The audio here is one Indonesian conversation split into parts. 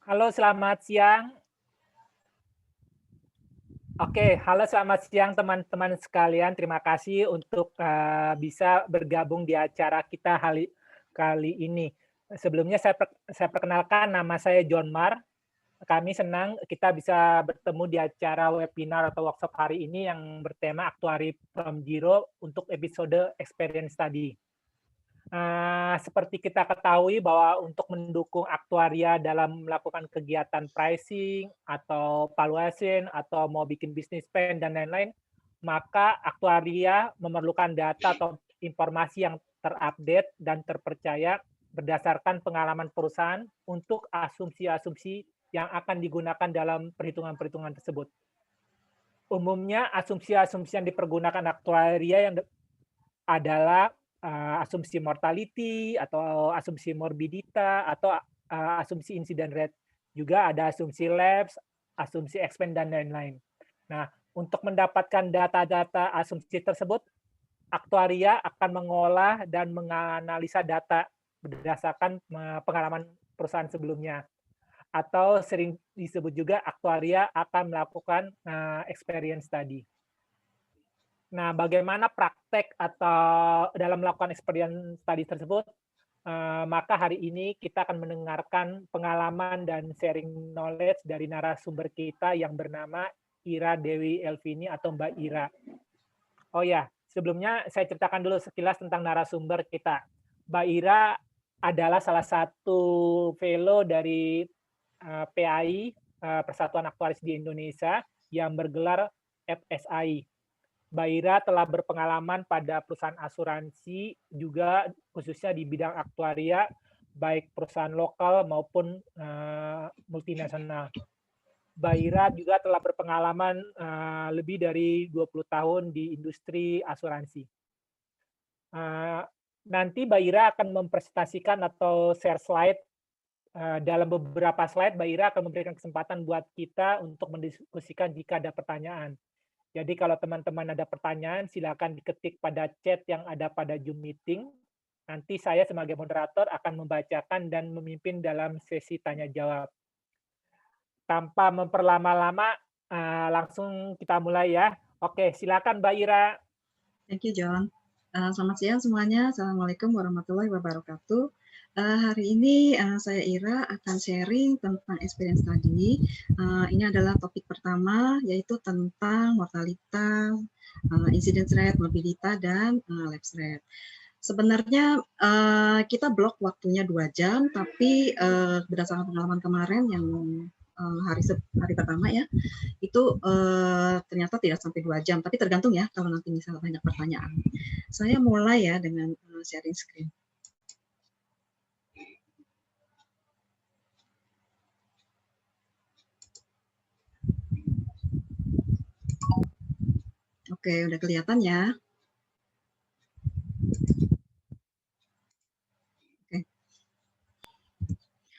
Halo, selamat siang. Oke, halo selamat siang teman-teman sekalian. Terima kasih untuk, bisa bergabung di acara kita kali ini. Sebelumnya saya perkenalkan nama saya John Mar. Kami senang kita bisa bertemu di acara webinar atau workshop hari ini yang bertema Actuary from Zero untuk episode Experience Study. Seperti kita ketahui bahwa untuk mendukung aktuaria dalam melakukan kegiatan pricing atau valuation atau mau bikin bisnis plan dan lain-lain, maka aktuaria memerlukan data atau informasi yang terupdate dan terpercaya berdasarkan pengalaman perusahaan untuk asumsi-asumsi yang akan digunakan dalam perhitungan-perhitungan tersebut. Umumnya asumsi-asumsi yang dipergunakan aktuaria adalah, asumsi mortality atau asumsi morbidita atau, asumsi incident rate. Juga ada asumsi lapse, asumsi expense, dan lain-lain. Nah, untuk mendapatkan data-data asumsi tersebut, aktuaria akan mengolah dan menganalisa data berdasarkan, pengalaman perusahaan sebelumnya, atau sering disebut juga aktuaria akan melakukan, experience study. Nah, bagaimana praktek atau dalam melakukan experience study tersebut, maka hari ini kita akan mendengarkan pengalaman dan sharing knowledge dari narasumber kita yang bernama Ira Dewi Elvini atau Mbak Ira. Oh ya, sebelumnya saya ceritakan dulu sekilas tentang narasumber kita. Mbak Ira adalah salah satu fellow dari PAI, Persatuan Aktuaris di Indonesia, yang bergelar FSI. Mbak Ira telah berpengalaman pada perusahaan asuransi, juga khususnya di bidang aktuaria, baik perusahaan lokal maupun multinasional. Mbak Ira juga telah berpengalaman lebih dari 20 tahun di industri asuransi. Nanti Mbak Ira akan mempresentasikan atau share slide. Dalam beberapa slide, Mbak Ira akan memberikan kesempatan buat kita untuk mendiskusikan jika ada pertanyaan. Jadi kalau teman-teman ada pertanyaan, silakan diketik pada chat yang ada pada Zoom meeting. Nanti saya sebagai moderator akan membacakan dan memimpin dalam sesi tanya jawab. Tanpa memperlama-lama, langsung kita mulai ya. Oke, silakan Mbak Ira. Thank you, John. Selamat siang semuanya. Assalamualaikum warahmatullahi wabarakatuh. Hari ini saya Ira akan sharing tentang experience tadi. Ini adalah topik pertama, yaitu tentang mortalitas, incidence rate, morbidita, dan lapse rate. Sebenarnya kita blok waktunya 2 jam, tapi berdasarkan pengalaman kemarin yang hari pertama ya, itu ternyata tidak sampai 2 jam, tapi tergantung ya kalau nanti misalnya banyak pertanyaan. Saya mulai ya dengan sharing screen. Oke, udah kelihatan ya.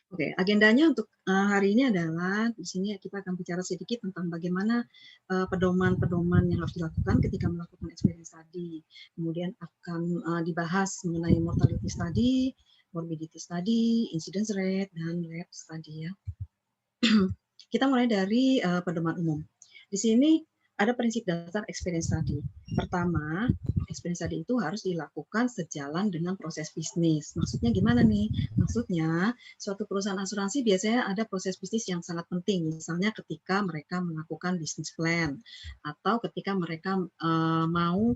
Oke, agendanya untuk hari ini adalah di sini kita akan bicara sedikit tentang bagaimana pedoman-pedoman yang harus dilakukan ketika melakukan experience study. Kemudian akan dibahas mengenai mortality study, morbidity study, incidence rate, dan lapse study ya. Kita mulai dari pedoman umum. Di sini ada prinsip dasar experience study. Pertama, experience study itu harus dilakukan sejalan dengan proses bisnis. Maksudnya gimana nih? Maksudnya, suatu perusahaan asuransi biasanya ada proses bisnis yang sangat penting. Misalnya ketika mereka melakukan business plan, atau ketika mereka mau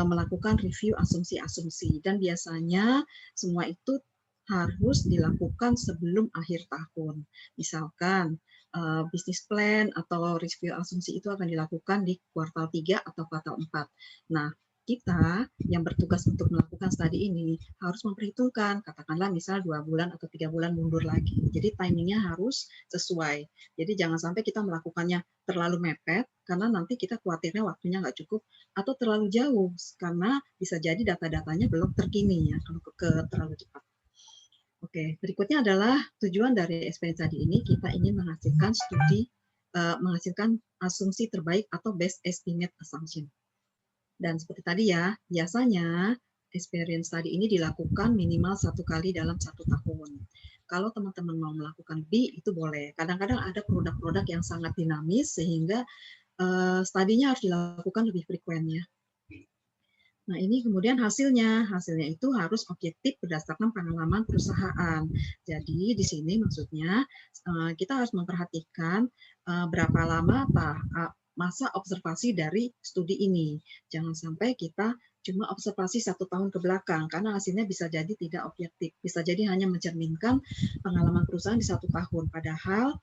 melakukan review asumsi-asumsi. Dan biasanya semua itu harus dilakukan sebelum akhir tahun. Misalkan bisnis plan atau review asumsi itu akan dilakukan di kuartal 3 atau kuartal 4. Nah, kita yang bertugas untuk melakukan studi ini harus memperhitungkan, katakanlah misal 2 bulan atau 3 bulan mundur lagi. Jadi timingnya harus sesuai. Jadi jangan sampai kita melakukannya terlalu mepet, karena nanti kita khawatirnya waktunya nggak cukup, atau terlalu jauh, karena bisa jadi data-datanya belum terkini ya, kalau terlalu cepat. Oke, berikutnya adalah tujuan dari experience tadi ini, kita ingin menghasilkan studi, menghasilkan asumsi terbaik atau best estimate assumption. Dan seperti tadi ya, biasanya experience tadi ini dilakukan minimal 1 kali dalam 1 tahun. Kalau teman-teman mau melakukan lebih, itu boleh. Kadang-kadang ada produk-produk yang sangat dinamis, sehingga studinya harus dilakukan lebih frekuen ya. Nah, ini kemudian hasilnya itu harus objektif berdasarkan pengalaman perusahaan. Jadi di sini maksudnya kita harus memperhatikan berapa lama masa observasi dari studi ini. Jangan sampai kita cuma observasi 1 tahun ke belakang, karena hasilnya bisa jadi tidak objektif. Bisa jadi hanya mencerminkan pengalaman perusahaan di 1 tahun, padahal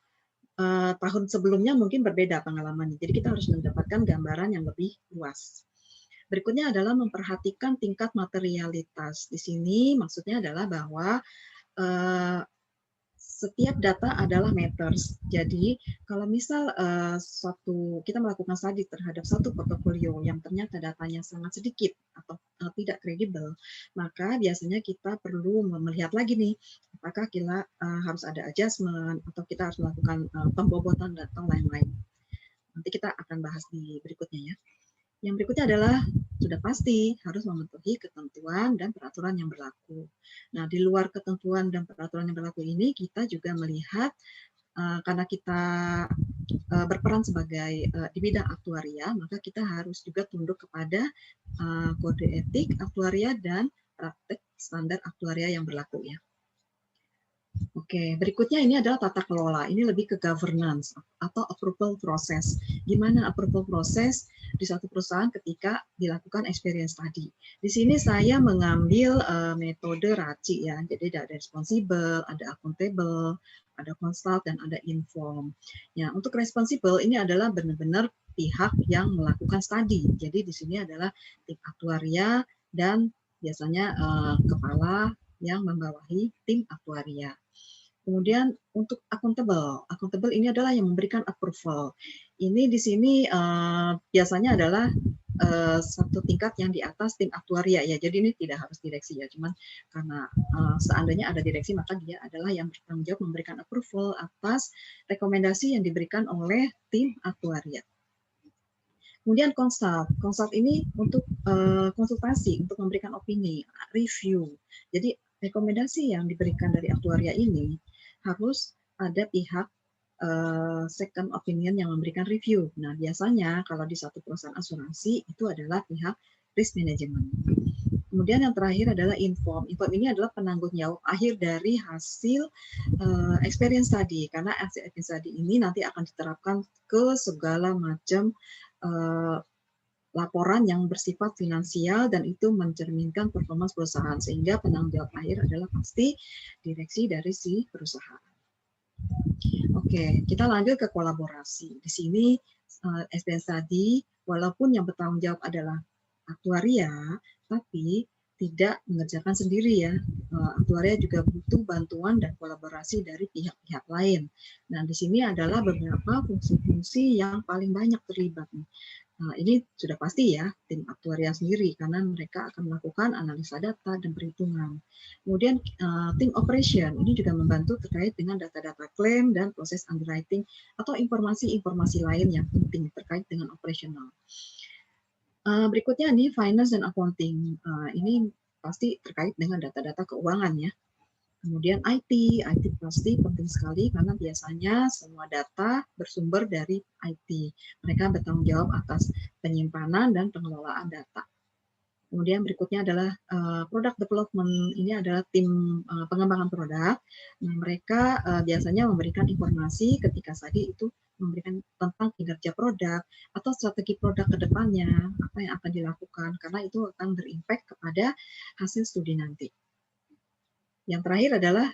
tahun sebelumnya mungkin berbeda pengalamannya. Jadi kita harus mendapatkan gambaran yang lebih luas. Berikutnya adalah memperhatikan tingkat materialitas. Di sini maksudnya adalah bahwa setiap data adalah matters. Jadi kalau misal kita melakukan studi terhadap satu portofolio yang ternyata datanya sangat sedikit atau tidak kredibel, maka biasanya kita perlu melihat lagi nih, apakah kita harus ada adjustment atau kita harus melakukan pembobotan data lain-lain. Nanti kita akan bahas di berikutnya ya. Yang berikutnya adalah sudah pasti harus mematuhi ketentuan dan peraturan yang berlaku. Nah, di luar ketentuan dan peraturan yang berlaku ini, kita juga melihat karena kita berperan sebagai di bidang aktuaria, maka kita harus juga tunduk kepada kode etik aktuaria dan praktek standar aktuaria yang berlaku ya. Oke, berikutnya ini adalah tata kelola. Ini lebih ke governance atau approval process. Gimana approval process di satu perusahaan ketika dilakukan experience study. Di sini saya mengambil metode RACI ya. Jadi ada responsible, ada accountable, ada consult, dan ada inform. Ya, untuk responsible ini adalah benar-benar pihak yang melakukan studi. Jadi di sini adalah tim aktuaria dan biasanya kepala yang membawahi tim aktuaria. Kemudian untuk accountable ini adalah yang memberikan approval. Ini di sini biasanya adalah satu tingkat yang di atas tim aktuaria ya. Jadi ini tidak harus direksi ya, cuman karena seandainya ada direksi maka dia adalah yang bertanggung jawab memberikan approval atas rekomendasi yang diberikan oleh tim aktuaria. Kemudian consult ini untuk konsultasi, untuk memberikan opini, review. Jadi rekomendasi yang diberikan dari aktuaria ini harus ada pihak second opinion yang memberikan review. Nah, biasanya kalau di satu perusahaan asuransi itu adalah pihak risk management. Kemudian yang terakhir adalah inform. Inform ini adalah penanggung jawab akhir dari hasil experience study, karena hasil experience study ini nanti akan diterapkan ke segala macam laporan yang bersifat finansial dan itu mencerminkan performance perusahaan, sehingga penanggung jawab akhir adalah pasti direksi dari si perusahaan. Oke, kita lanjut ke kolaborasi. Di sini experience study walaupun yang bertanggung jawab adalah aktuaria, tapi tidak mengerjakan sendiri ya. Aktuaria juga butuh bantuan dan kolaborasi dari pihak-pihak lain. Nah, di sini adalah beberapa fungsi-fungsi yang paling banyak terlibat. Nah, ini sudah pasti ya, tim aktuaria sendiri, karena mereka akan melakukan analisa data dan perhitungan. Kemudian tim operation, ini juga membantu terkait dengan data-data klaim dan proses underwriting atau informasi-informasi lain yang penting terkait dengan operasional. Berikutnya nih, finance dan accounting. Ini pasti terkait dengan data-data keuangan ya. Kemudian IT pasti penting sekali karena biasanya semua data bersumber dari IT. Mereka bertanggung jawab atas penyimpanan dan pengelolaan data. Kemudian berikutnya adalah product development. Ini adalah tim pengembangan produk. Nah, mereka biasanya memberikan informasi ketika tadi itu memberikan tentang kinerja produk atau strategi produk ke depannya, apa yang akan dilakukan, karena itu akan berimpact kepada hasil studi nanti. Yang terakhir adalah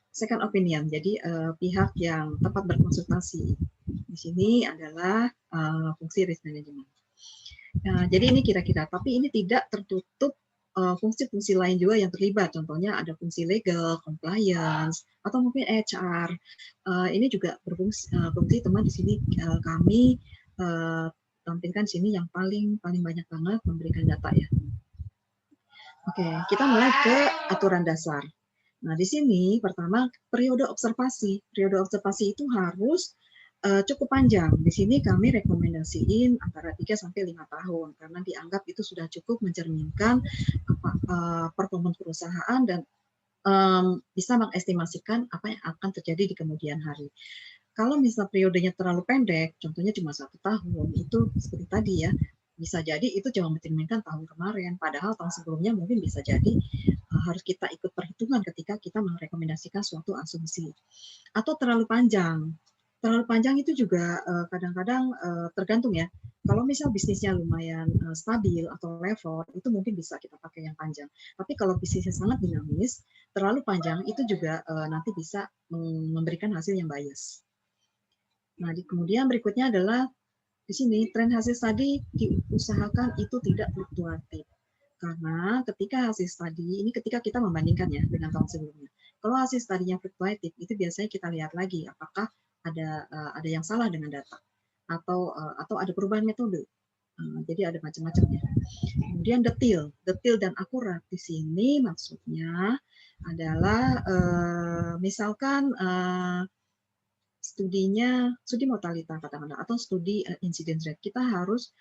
second opinion, jadi pihak yang tepat berkonsultasi. Di sini adalah fungsi risk management. Nah, jadi ini kira-kira, tapi ini tidak tertutup fungsi-fungsi lain juga yang terlibat. Contohnya ada fungsi legal, compliance, atau mungkin HR. Ini juga berfungsi teman di sini kami tampilkan di sini yang paling banyak banget memberikan data ya. Oke, kita mulai ke aturan dasar. Nah, di sini pertama periode observasi. Periode observasi itu harus cukup panjang. Di sini kami rekomendasiin antara 3 sampai 5 tahun karena dianggap itu sudah cukup mencerminkan performa perusahaan dan bisa mengestimasikan apa yang akan terjadi di kemudian hari. Kalau misal periodenya terlalu pendek, contohnya cuma 1 tahun, itu seperti tadi ya, bisa jadi itu jauh mencerminkan tahun kemarin, padahal tahun sebelumnya mungkin bisa jadi harus kita ikut perhitungan ketika kita merekomendasikan suatu asumsi. Atau terlalu panjang. Terlalu panjang itu juga kadang-kadang tergantung ya. Kalau misal bisnisnya lumayan stabil atau level, itu mungkin bisa kita pakai yang panjang. Tapi kalau bisnisnya sangat dinamis, terlalu panjang itu juga nanti bisa memberikan hasil yang bias. Nah, kemudian berikutnya adalah di sini tren hasil studi diusahakan itu tidak fluktuatif. Karena ketika hasil studi, ini ketika kita membandingkan ya dengan tahun sebelumnya. Kalau hasil studinya fluktuatif, itu biasanya kita lihat lagi apakah ada yang salah dengan data atau ada perubahan metode. Jadi ada macam-macamnya. Kemudian detail dan akurat di sini maksudnya adalah misalkan studi mortalitas katakanlah atau studi incidence rate, kita harus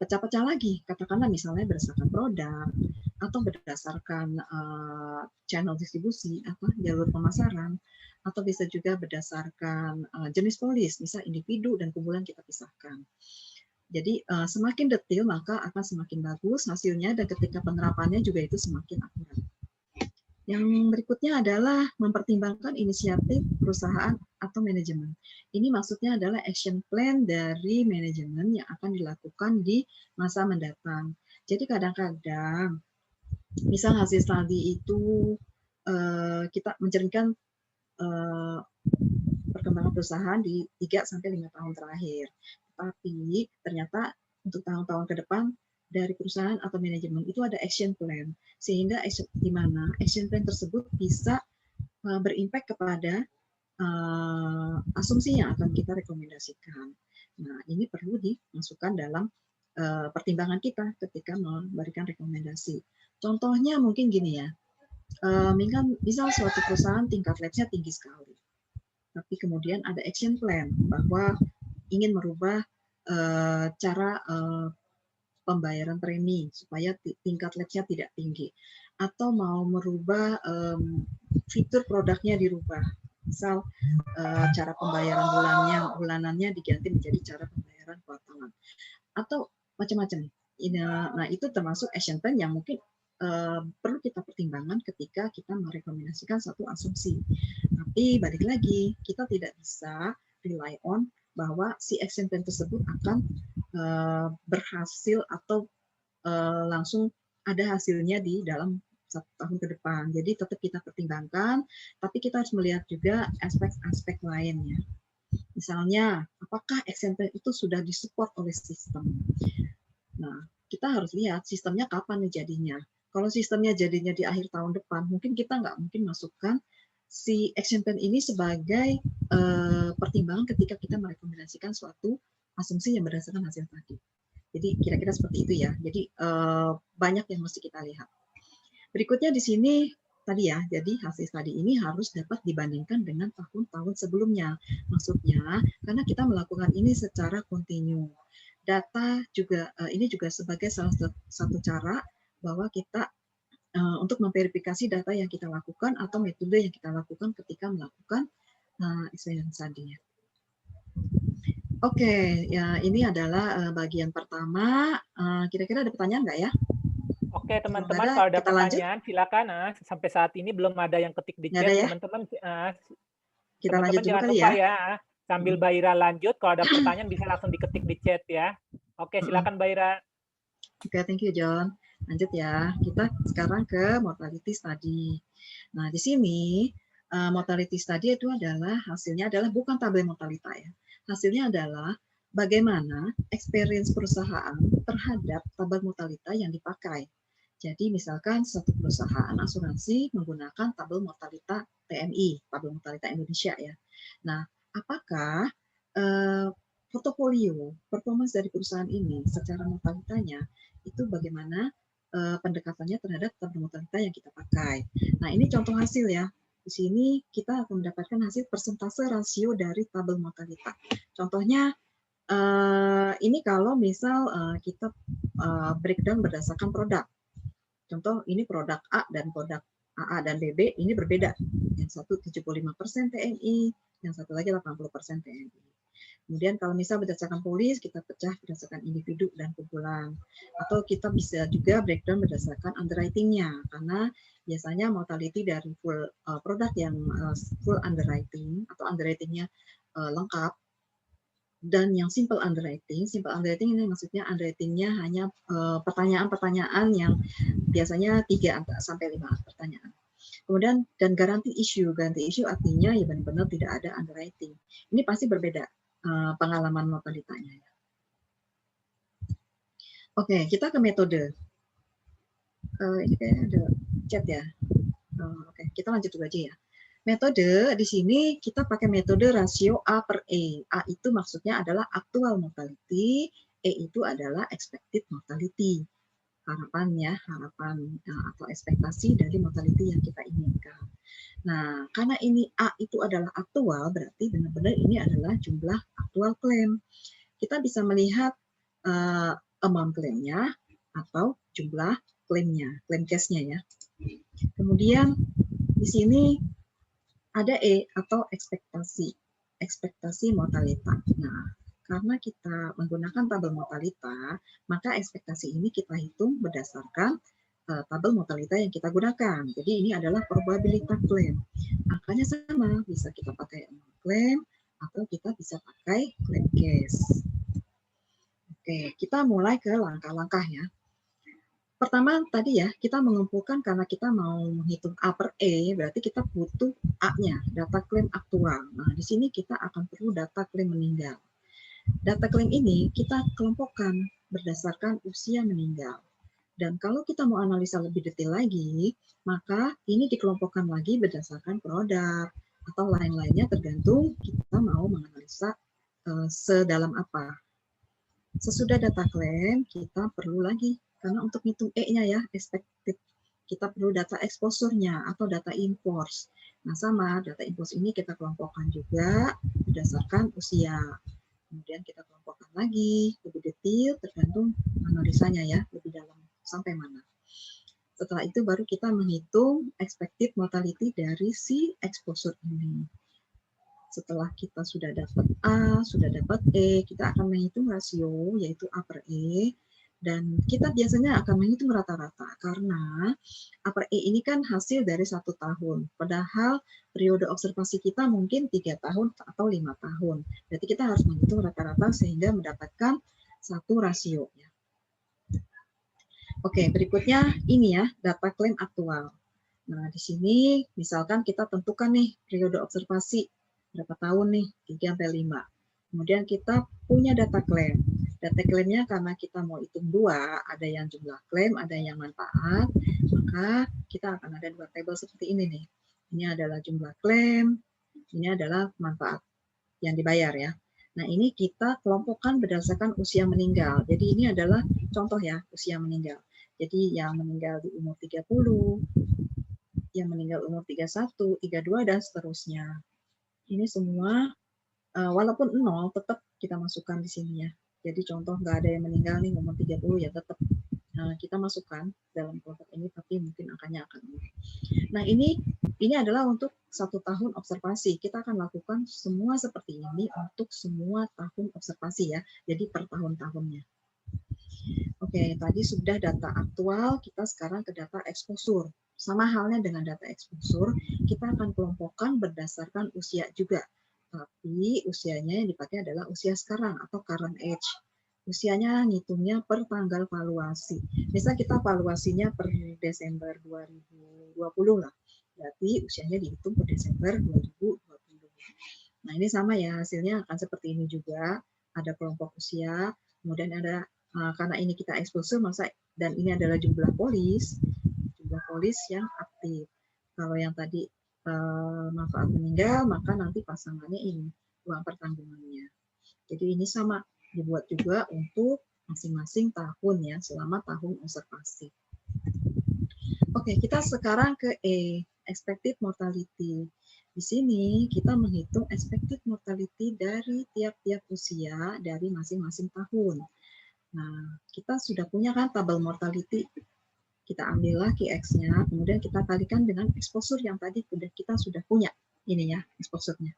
pecah-pecah lagi, katakanlah misalnya berdasarkan produk atau berdasarkan channel distribusi, jalur pemasaran, atau bisa juga berdasarkan jenis polis, misal individu dan kumpulan kita pisahkan. Jadi semakin detail maka akan semakin bagus hasilnya dan ketika penerapannya juga itu semakin akurat. Yang berikutnya adalah mempertimbangkan inisiatif perusahaan atau manajemen. Ini maksudnya adalah action plan dari manajemen yang akan dilakukan di masa mendatang. Jadi kadang-kadang, misal hasil studi itu kita mencerminkan perkembangan perusahaan di 3-5 tahun terakhir. Tapi ternyata untuk tahun-tahun ke depan, dari perusahaan atau manajemen itu ada action plan, sehingga di mana action plan tersebut bisa berimpact kepada asumsi yang akan kita rekomendasikan. Nah, ini perlu dimasukkan dalam pertimbangan kita ketika memberikan rekomendasi. Contohnya mungkin gini ya, misal suatu perusahaan tingkat labs-nya tinggi sekali, tapi kemudian ada action plan bahwa ingin merubah cara pembayaran premi supaya tingkat labs-nya tidak tinggi, atau mau merubah fitur produknya dirubah, misal cara pembayaran bulanannya diganti menjadi cara pembayaran kuartalan, atau macam-macam. Nah, itu termasuk action plan yang mungkin perlu kita pertimbangkan ketika kita merekomendasikan satu asumsi. Tapi balik lagi, kita tidak bisa rely on bahwa si action plan tersebut akan berhasil atau langsung ada hasilnya di dalam 1 tahun ke depan. Jadi tetap kita pertimbangkan, tapi kita harus melihat juga aspek-aspek lainnya. Misalnya, apakah action plan itu sudah disupport oleh sistem? Nah, kita harus lihat sistemnya kapan nih jadinya. Kalau sistemnya jadinya di akhir tahun depan, mungkin kita nggak mungkin masukkan si action plan ini sebagai pertimbangan ketika kita merekomendasikan suatu asumsi yang berdasarkan hasil tadi. Jadi kira-kira seperti itu ya. Jadi banyak yang mesti kita lihat. Berikutnya di sini tadi ya, jadi hasil tadi ini harus dapat dibandingkan dengan tahun-tahun sebelumnya. Maksudnya karena kita melakukan ini secara kontinu. Data juga ini juga sebagai salah satu cara bahwa kita untuk memverifikasi data yang kita lakukan atau metode yang kita lakukan ketika melakukan eksperimen tadi. Oke, ya ini adalah bagian pertama. Kira-kira ada pertanyaan nggak ya? Oke, teman-teman, kalau ada pertanyaan silakan. Sampai saat ini belum ada yang ketik di chat, teman-teman. Kita lanjut dulu jangan kali lupa ya. Sambil Mbak Ira lanjut, kalau ada pertanyaan bisa langsung diketik di chat ya. Oke, silakan Mbak Ira. Oke, thank you John. Lanjut ya, kita sekarang ke mortality study. Nah, di sini mortality study itu adalah hasilnya adalah bukan tabel mortalita ya. Hasilnya adalah bagaimana experience perusahaan terhadap tabel mortalita yang dipakai. Jadi misalkan satu perusahaan asuransi menggunakan tabel mortalita TMI, tabel mortalita Indonesia ya. Nah, apakah portofolio performance dari perusahaan ini secara mortalitanya itu bagaimana pendekatannya terhadap tabel mortalita yang kita pakai. Nah, ini contoh hasil ya. Di sini kita akan mendapatkan hasil persentase rasio dari tabel mortalita. Contohnya ini kalau misal kita breakdown berdasarkan produk. Contoh ini produk A dan produk AA dan BB ini berbeda. Yang satu 75% TNI, yang satu lagi 80% TNI. Kemudian kalau misal berdasarkan polis, kita pecah berdasarkan individu dan kumpulan. Atau kita bisa juga breakdown berdasarkan underwriting-nya, karena biasanya mortality dari full produk yang full underwriting atau underwriting-nya lengkap, dan yang simple underwriting ini maksudnya underwriting-nya hanya pertanyaan-pertanyaan yang biasanya 3 sampai 5 pertanyaan. Kemudian dan garanti issue artinya ya benar-benar tidak ada underwriting. Ini pasti berbeda pengalaman mortalitanya. Oke, kita ke metode. Ini kayaknya ada chat ya. Oke, kita lanjut dulu aja ya. Metode di sini kita pakai metode rasio A per E. A itu maksudnya adalah actual mortality, E itu adalah expected mortality. Harapan atau ekspektasi dari mortality yang kita inginkan. Nah, karena ini A itu adalah aktual, berarti benar-benar ini adalah jumlah aktual klaim. Kita bisa melihat amount klaimnya atau jumlah klaimnya, klaim case-nya ya. Kemudian di sini ada E atau ekspektasi mortalita. Nah, karena kita menggunakan tabel mortalita, maka ekspektasi ini kita hitung berdasarkan tabel mortalita yang kita gunakan. Jadi ini adalah probabilitas klaim. Angkanya sama, bisa kita pakai klaim atau kita bisa pakai klaim case. Oke, kita mulai ke langkah-langkahnya. Pertama tadi ya, kita mengumpulkan karena kita mau menghitung A per E, berarti kita butuh A-nya, data klaim aktual. Nah, di sini kita akan perlu data klaim meninggal. Data klaim ini kita kelompokkan berdasarkan usia meninggal. Dan kalau kita mau analisa lebih detail lagi, maka ini dikelompokkan lagi berdasarkan produk atau lain-lainnya tergantung kita mau menganalisa sedalam apa. Sesudah data klaim, kita perlu lagi, karena untuk hitung E-nya ya, expected, kita perlu data exposure-nya atau data in-force. Nah, sama, data in-force ini kita kelompokkan juga berdasarkan usia. Kemudian kita kelompokkan lagi, lebih detail, tergantung analisanya ya, lebih dalam sampai mana. Setelah itu baru kita menghitung expected mortality dari si exposure ini. Setelah kita sudah dapat A, sudah dapat E, kita akan menghitung rasio, yaitu A per E, dan kita biasanya akan menghitung rata-rata, karena A per E ini kan hasil dari 1 tahun, padahal periode observasi kita mungkin 3 tahun atau 5 tahun. Berarti kita harus menghitung rata-rata sehingga mendapatkan satu rasio. Oke, berikutnya ini ya, data klaim aktual. Nah, di sini misalkan kita tentukan nih periode observasi berapa tahun nih, 3 sampai 5. Kemudian kita punya data klaim. Data klaimnya karena kita mau hitung 2, ada yang jumlah klaim, ada yang manfaat, maka kita akan ada 2 tabel seperti ini nih. Ini adalah jumlah klaim, ini adalah manfaat yang dibayar ya. Nah, ini kita kelompokkan berdasarkan usia meninggal. Jadi ini adalah contoh ya, usia meninggal. Jadi yang meninggal di umur 30, yang meninggal umur 31, 32, dan seterusnya. Ini semua, walaupun 0, tetap kita masukkan di sini ya. Jadi contoh nggak ada yang meninggal nih umur 30, ya tetap kita masukkan dalam kelompok ini, tapi mungkin angkanya akan 0. Nah, ini adalah untuk 1 tahun observasi. Kita akan lakukan semua seperti ini untuk semua tahun observasi ya. Jadi per tahun-tahunnya. Oke, tadi sudah data aktual, kita sekarang ke data exposure. Sama halnya dengan data exposure, kita akan kelompokkan berdasarkan usia juga. Tapi usianya yang dipakai adalah usia sekarang atau current age. Usianya ngitungnya per tanggal valuasi. Misal kita valuasinya per Desember 2020 lah. Berarti usianya dihitung per Desember 2020. Nah, ini sama ya, hasilnya akan seperti ini juga. Ada kelompok usia, kemudian ada karena ini kita exposure, dan ini adalah jumlah polis yang aktif. Kalau yang tadi manfaat meninggal, maka nanti pasangannya ini uang pertanggungannya. Jadi ini sama, dibuat juga untuk masing-masing tahun ya, selama tahun observasi. Oke, kita sekarang ke E, expected mortality. Di sini kita menghitung expected mortality dari tiap-tiap usia dari masing-masing tahun. Nah, kita sudah punya kan tabel mortality Kita ambillah QX-nya, kemudian kita kalikan dengan exposure yang tadi kita sudah punya. Ini ya, exposure-nya.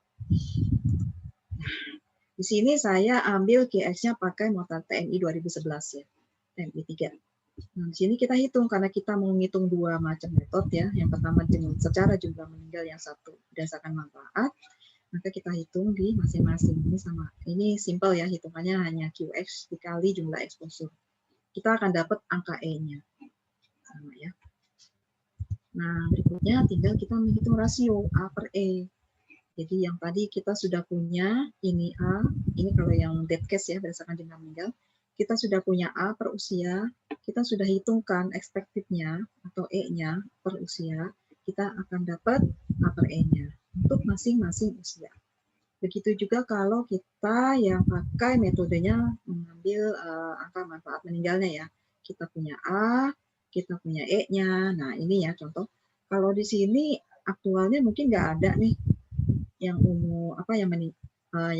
Di sini saya ambil QX-nya pakai modal TNI 2011 ya, TNI 3. Nah, di sini kita hitung karena kita mau ngitung dua macam metode ya. Yang pertama dengan secara jumlah meninggal, yang satu berdasarkan manfaat. Maka kita hitung di masing-masing. Ini sama. Ini simple ya, hitungannya hanya QX dikali jumlah exposure. Kita akan dapat angka E-nya. Sama ya. Nah, berikutnya tinggal kita menghitung rasio A per E. Jadi yang tadi kita sudah punya, ini A, ini kalau yang dead case ya, berdasarkan jumlah meninggal. Kita sudah punya A per usia, kita sudah hitungkan expected-nya atau E-nya per usia, kita akan dapat A per E-nya untuk masing-masing usia. Begitu juga kalau kita yang pakai metodenya mengambil angka manfaat meninggalnya ya. Kita punya A, kita punya E-nya. Nah, ini ya contoh. Kalau di sini aktualnya mungkin nggak ada nih yang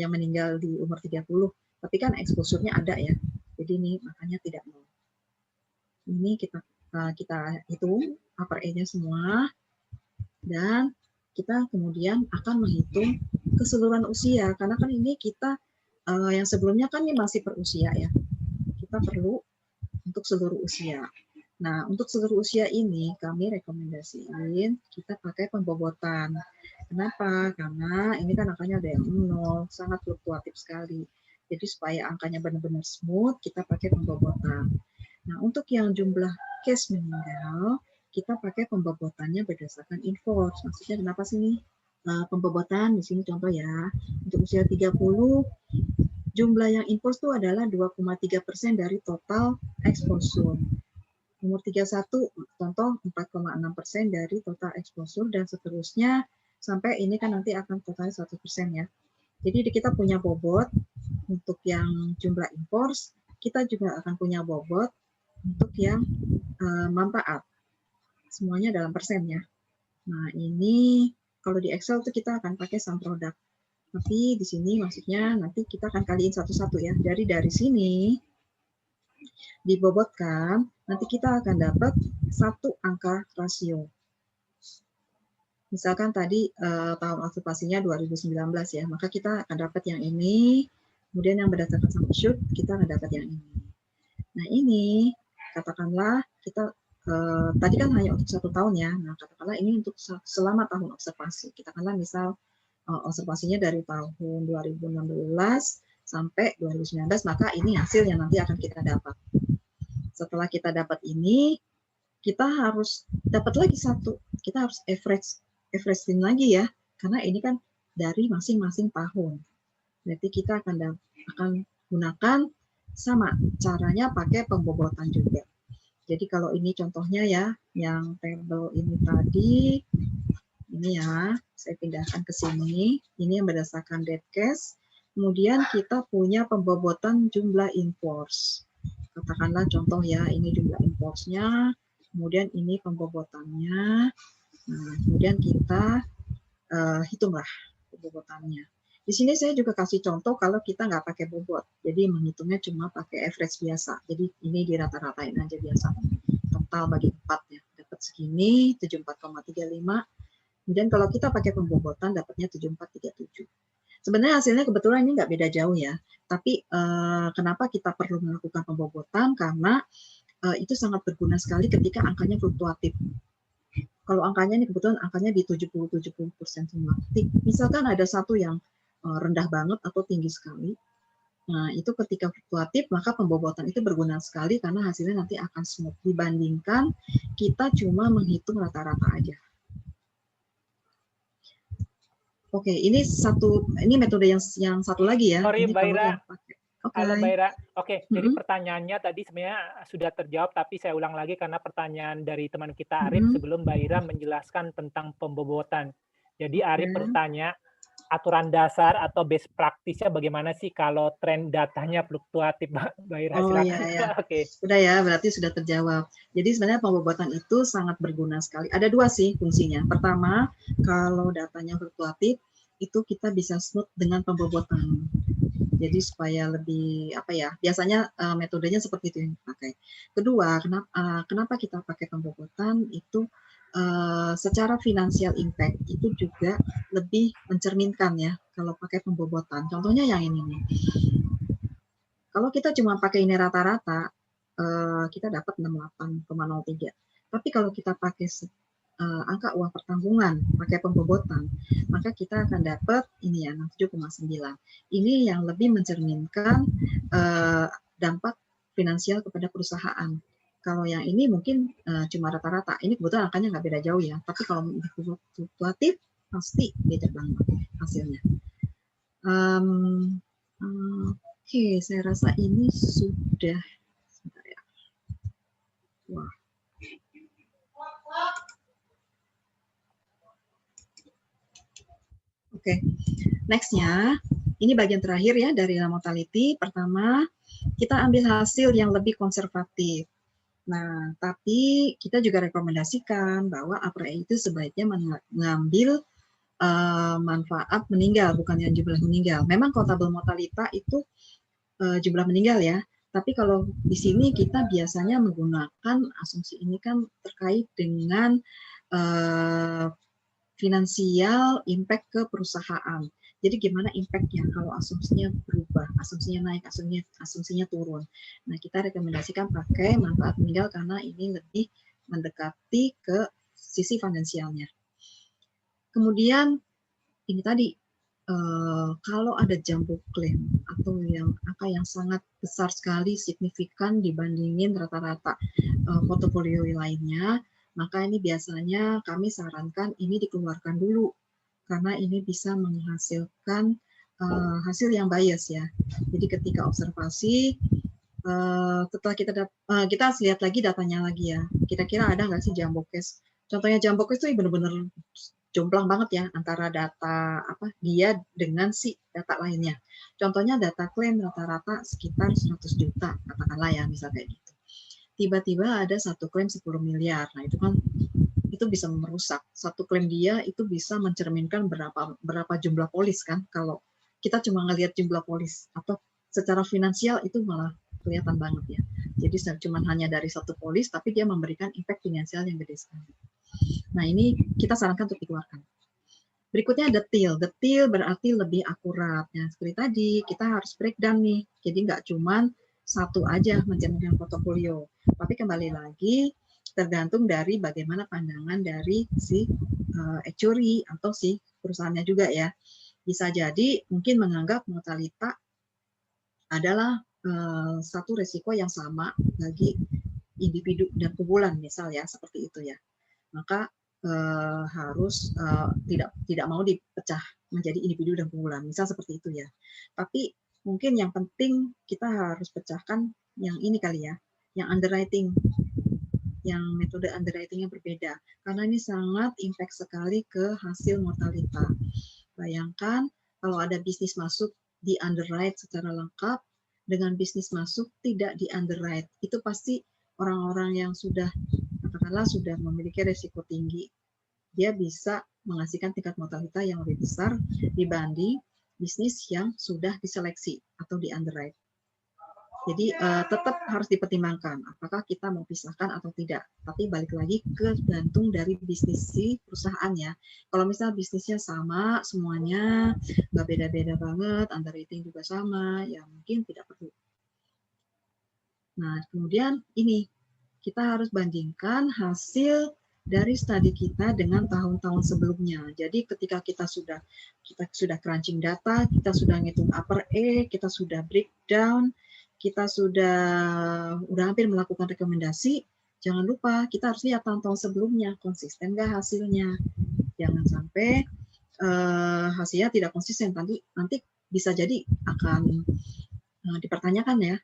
yang meninggal di umur 30. Tapi kan exposure-nya ada ya. Jadi ini makanya tidak mau. Ini kita hitung A per E-nya semua. Dan kita kemudian akan menghitung keseluruhan usia. Karena kan ini kita yang sebelumnya kan ini masih per usia ya. Kita perlu untuk seluruh usia. Nah, untuk seluruh usia ini kami rekomendasiin kita pakai pembobotan. Kenapa? Karena ini kan angkanya ada yang 0, sangat fluktuatif sekali. Jadi supaya angkanya benar-benar smooth, kita pakai pembobotan. Nah, untuk yang jumlah case meninggal, kita pakai pembobotannya berdasarkan in-force. Maksudnya kenapa sih nih? Pembobotan di sini contoh ya. Untuk usia 30, jumlah yang in-force itu adalah 2,3% dari total exposure. Umur 31, contoh 4,6% dari total exposure dan seterusnya sampai ini kan nanti akan total 100% ya. Jadi kita punya bobot untuk yang jumlah in-force, kita juga akan punya bobot untuk yang manfaat. Semuanya dalam persen ya. Nah, ini kalau di Excel tuh kita akan pakai sum product. Tapi di sini maksudnya nanti kita akan kaliin satu-satu ya. Dari sini dibobotkan, nanti kita akan dapat satu angka rasio. Misalkan tadi tahun observasinya 2019 ya, maka kita akan dapat yang ini, kemudian yang berdasarkan sum assured, kita akan dapat yang ini. Nah ini, katakanlah kita, tadi kan hanya untuk 1 tahun ya, nah katakanlah ini untuk selama tahun observasi. Kita katakanlah misal observasinya dari tahun 2016 sampai 2019, maka ini hasil yang nanti akan kita dapat. Setelah kita dapat ini, kita harus dapat lagi satu. Kita harus average lagi ya, karena ini kan dari masing-masing tahun. Berarti kita akan gunakan sama caranya pakai pembobotan juga. Jadi kalau ini contohnya ya, yang tabel ini tadi, ini ya, saya pindahkan ke sini. Ini yang berdasarkan dead case. Kemudian kita punya pembobotan jumlah in-force. Katakanlah contoh ya, ini jumlah in-force-nya, kemudian ini pembobotannya. Nah, kemudian kita hitunglah pembobotannya. Di sini saya juga kasih contoh kalau kita nggak pakai bobot. Jadi menghitungnya cuma pakai average biasa. Jadi ini dirata-ratain aja biasa. Total bagi 4 ya. Dapat segini, 74,35. Kemudian kalau kita pakai pembobotan dapatnya 7437. Sebenarnya hasilnya kebetulan ini nggak beda jauh ya. Tapi kenapa kita perlu melakukan pembobotan? Karena itu sangat berguna sekali ketika angkanya fluktuatif. Kalau angkanya ini kebetulan angkanya di 70% semua. Misalkan ada satu yang rendah banget atau tinggi sekali. Nah, itu ketika fluktuatif, maka pembobotan itu berguna sekali karena hasilnya nanti akan smooth dibandingkan kita cuma menghitung rata-rata aja. Oke, ini metode yang satu lagi ya. Sorry, ini Mbak Ira. Halo Mbak Ira. Oke, jadi pertanyaannya tadi sebenarnya sudah terjawab, tapi saya ulang lagi karena pertanyaan dari teman kita Arif sebelum Mbak Ira menjelaskan tentang pembobotan. Jadi Arif bertanya, aturan dasar atau best practice-nya bagaimana sih kalau tren datanya fluktuatif, Mbak Ira? Oh iya, ya. Oke. Sudah ya, berarti sudah terjawab. Jadi sebenarnya pembobotan itu sangat berguna sekali. Ada dua sih fungsinya. Pertama, kalau datanya fluktuatif, itu kita bisa smooth dengan pembobotan. Jadi supaya lebih apa ya? Biasanya metodenya seperti itu yang dipakai. Kedua, kenapa kita pakai pembobotan itu secara finansial impact itu juga lebih mencerminkan ya kalau pakai pembobotan. Contohnya yang ini nih. Kalau kita cuma pakai ini rata-rata, kita dapat 68,03. Tapi kalau kita pakai angka uang pertanggungan pakai pembobotan, maka kita akan dapat ini ya 67,9. Ini yang lebih mencerminkan dampak finansial kepada perusahaan. Kalau yang ini mungkin cuma rata-rata. Ini kebetulan angkanya nggak beda jauh ya. Tapi kalau fluktuatif pasti beda banget hasilnya. Oke, saya rasa ini sudah. Sebentar ya. Wah. Oke, nextnya, ini bagian terakhir ya dari mortality. Pertama, kita ambil hasil yang lebih konservatif. Nah, tapi kita juga rekomendasikan bahwa APRA itu sebaiknya mengambil manfaat meninggal, bukan yang jumlah meninggal. Memang tabel mortalita itu jumlah meninggal ya, tapi kalau di sini kita biasanya menggunakan asumsi ini kan terkait dengan finansial impact ke perusahaan. Jadi gimana impact-nya kalau asumsinya berubah, asumsinya naik, asumsinya turun. Nah, kita rekomendasikan pakai manfaat meninggal karena ini lebih mendekati ke sisi finansialnya. Kemudian ini tadi, kalau ada jumbo claim atau yang angka yang sangat besar sekali, signifikan dibandingin rata-rata portofolio lainnya, maka ini biasanya kami sarankan ini dikeluarkan dulu karena ini bisa menghasilkan hasil yang bias ya. Jadi ketika observasi setelah kita harus lihat lagi datanya lagi ya. Kira-kira ada nggak sih jumbo case? Contohnya jumbo case itu benar-benar jomplang banget ya antara data dia dengan si data lainnya. Contohnya data klaim rata-rata sekitar 100 juta katakanlah ya misal kayak gitu. Tiba-tiba ada satu klaim 10 miliar. Nah, itu kan itu bisa merusak. Satu klaim dia itu bisa mencerminkan berapa jumlah polis kan kalau kita cuma ngelihat jumlah polis atau secara finansial itu malah kelihatan banget ya. Jadi cuma hanya dari satu polis tapi dia memberikan impact finansial yang gede sekali. Nah, ini kita sarankan untuk dikeluarkan. Berikutnya detail. Detail berarti lebih akurat. Ya, seperti tadi kita harus breakdown nih. Jadi nggak cuma satu aja mencerminkan portofolio. Tapi kembali lagi tergantung dari bagaimana pandangan dari si actuary atau si perusahaannya juga ya. Bisa jadi mungkin menganggap mortalita adalah satu resiko yang sama bagi individu dan kumpulan misal ya seperti itu ya. Maka harus tidak mau dipecah menjadi individu dan kumpulan misal seperti itu ya. Tapi mungkin yang penting kita harus pecahkan yang ini kali ya, yang underwriting, yang metode underwritingnya berbeda karena ini sangat impact sekali ke hasil mortalita. Bayangkan kalau ada bisnis masuk di underwrite secara lengkap dengan bisnis masuk tidak di underwrite, itu pasti orang-orang yang sudah katakanlah sudah memiliki risiko tinggi, dia bisa menghasilkan tingkat mortalita yang lebih besar dibanding bisnis yang sudah diseleksi atau di underwrite. Jadi tetap harus dipertimbangkan apakah kita mau pisahkan atau tidak. Tapi balik lagi ke gantung dari bisnis si perusahaan ya. Kalau misal bisnisnya sama semuanya, nggak beda-beda banget, underwriting juga sama, ya mungkin tidak perlu. Nah, kemudian ini kita harus bandingkan hasil dari studi kita dengan tahun-tahun sebelumnya. Jadi ketika kita sudah crunching data, kita sudah ngitung upper E, kita sudah breakdown, kita sudah hampir melakukan rekomendasi, jangan lupa kita harus lihat tahun-tahun sebelumnya konsisten nggak hasilnya. Jangan sampai hasilnya tidak konsisten, nanti bisa jadi akan dipertanyakan ya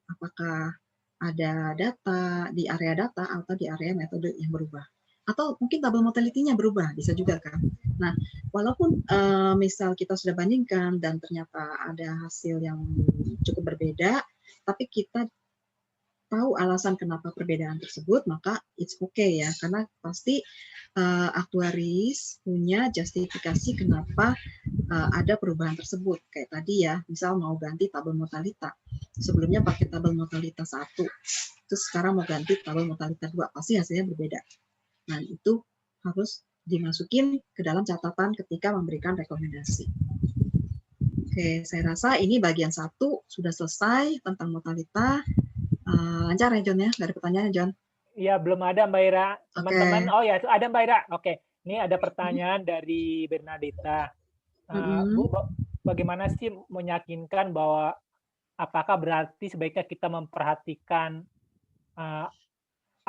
apakah ada data di area data atau di area metode yang berubah. Atau mungkin tabel mortality-nya berubah, bisa juga kan. Nah, walaupun misal kita sudah bandingkan dan ternyata ada hasil yang cukup berbeda, tapi kita tahu alasan kenapa perbedaan tersebut, maka it's okay ya, karena pasti aktuaris punya justifikasi kenapa ada perubahan tersebut. Kayak tadi ya, misal mau ganti tabel mortalita. Sebelumnya pakai tabel mortalita 1, terus sekarang mau ganti tabel mortalita 2, pasti hasilnya berbeda. Nah, itu harus dimasukin ke dalam catatan ketika memberikan rekomendasi. Oke, saya rasa ini bagian 1 sudah selesai tentang mortalita. Lancar ya, John ya? Nggak ada pertanyaan, John? Iya, belum ada Mbak Ira. Teman-teman, Oke. oh ya, ada Mbak Ira. Oke, ini ada pertanyaan dari Bernadita. Bu, bagaimana sih meyakinkan bahwa apakah berarti sebaiknya kita memperhatikan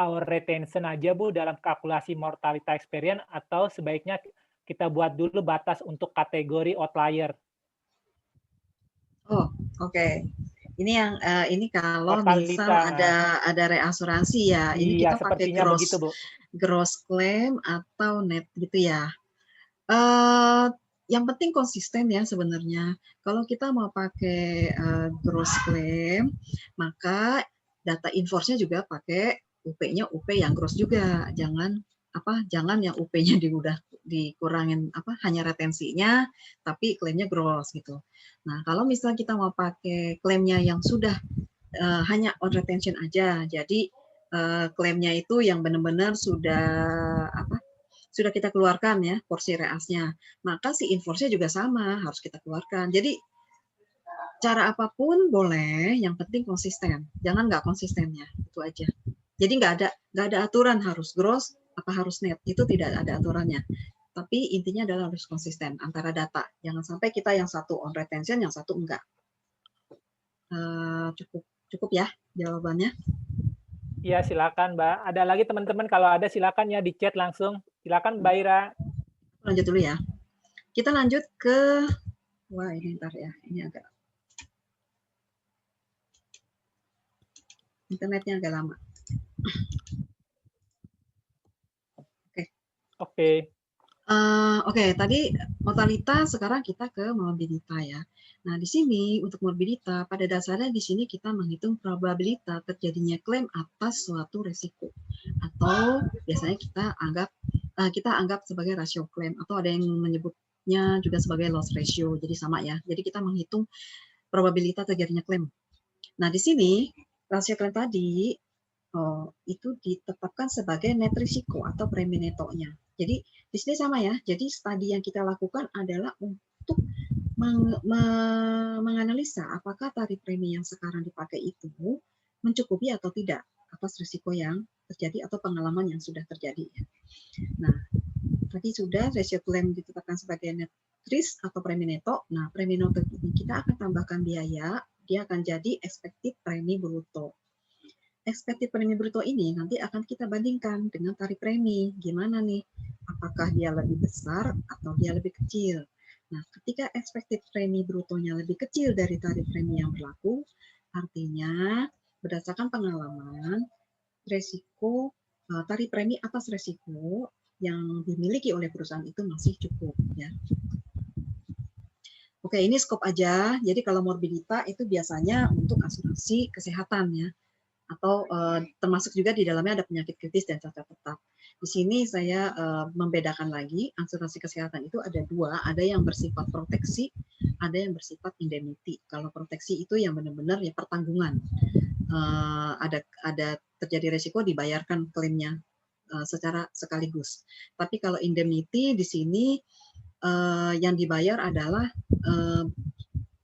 our retention aja Bu dalam kalkulasi mortality experience, atau sebaiknya kita buat dulu batas untuk kategori outlier? Oh, oke. Ini yang ini kalau misal Mortalita. ada reasuransi ya, ini Iya, kita pakai sepertinya begitu, Bu. gross claim atau net gitu ya. Yang penting konsisten ya sebenarnya. Kalau kita mau pakai gross claim, maka data inforce-nya juga pakai UP-nya UP yang gross juga. Jangan yang UP-nya udah dikurangin hanya retensinya tapi klaimnya gross gitu. Nah, kalau misalnya kita mau pakai klaimnya yang sudah hanya on retention aja, jadi klaimnya itu yang benar-benar sudah kita keluarkan ya porsi reasnya, maka si inforce-nya juga sama harus kita keluarkan. Jadi cara apapun boleh, yang penting konsisten. Jangan nggak konsistennya, itu aja. Jadi nggak ada aturan harus gross apa harus net, itu tidak ada aturannya. Tapi intinya adalah harus konsisten antara data. Jangan sampai kita yang satu on retention, yang satu enggak. Cukup ya jawabannya. Iya, silakan Mbak. Ada lagi teman-teman, kalau ada silakan ya di chat langsung. Silakan Mbak Ira. Lanjut dulu ya. Kita lanjut ke, wah ini ntar ya, ini agak internetnya agak lama. Oke. Oke, tadi mortalita, sekarang kita ke morbidita ya. Nah, di sini untuk morbidita, pada dasarnya di sini kita menghitung probabilitas terjadinya klaim atas suatu resiko, atau biasanya kita anggap sebagai rasio klaim, atau ada yang menyebutnya juga sebagai loss ratio, jadi sama ya. Jadi kita menghitung probabilitas terjadinya klaim. Nah, di sini rasio klaim tadi itu ditetapkan sebagai net risiko atau premi netonya. Jadi di sini sama ya. Jadi studi yang kita lakukan adalah untuk menganalisa apakah tarif premi yang sekarang dipakai itu mencukupi atau tidak atas risiko yang terjadi atau pengalaman yang sudah terjadi. Nah, tadi sudah rasio klaim ditetapkan sebagai net risk atau premi neto. Nah, premi neto ini kita akan tambahkan biaya, dia akan jadi expected premi bruto. Expected premi bruto ini nanti akan kita bandingkan dengan tarif premi. Gimana nih? Apakah dia lebih besar atau dia lebih kecil? Nah, ketika expected premi brutonya lebih kecil dari tarif premi yang berlaku, artinya berdasarkan pengalaman, resiko tarif premi atas resiko yang dimiliki oleh perusahaan itu masih cukup ya. Oke, ini skop aja. Jadi kalau morbidita itu biasanya untuk asuransi kesehatan ya, atau termasuk juga di dalamnya ada penyakit kritis dan cacat tetap. Di sini saya membedakan lagi, asuransi kesehatan itu ada dua, ada yang bersifat proteksi, ada yang bersifat indemnity. Kalau proteksi itu yang benar-benar ya pertanggungan, ada terjadi resiko dibayarkan klaimnya secara sekaligus. Tapi kalau indemnity di sini yang dibayar adalah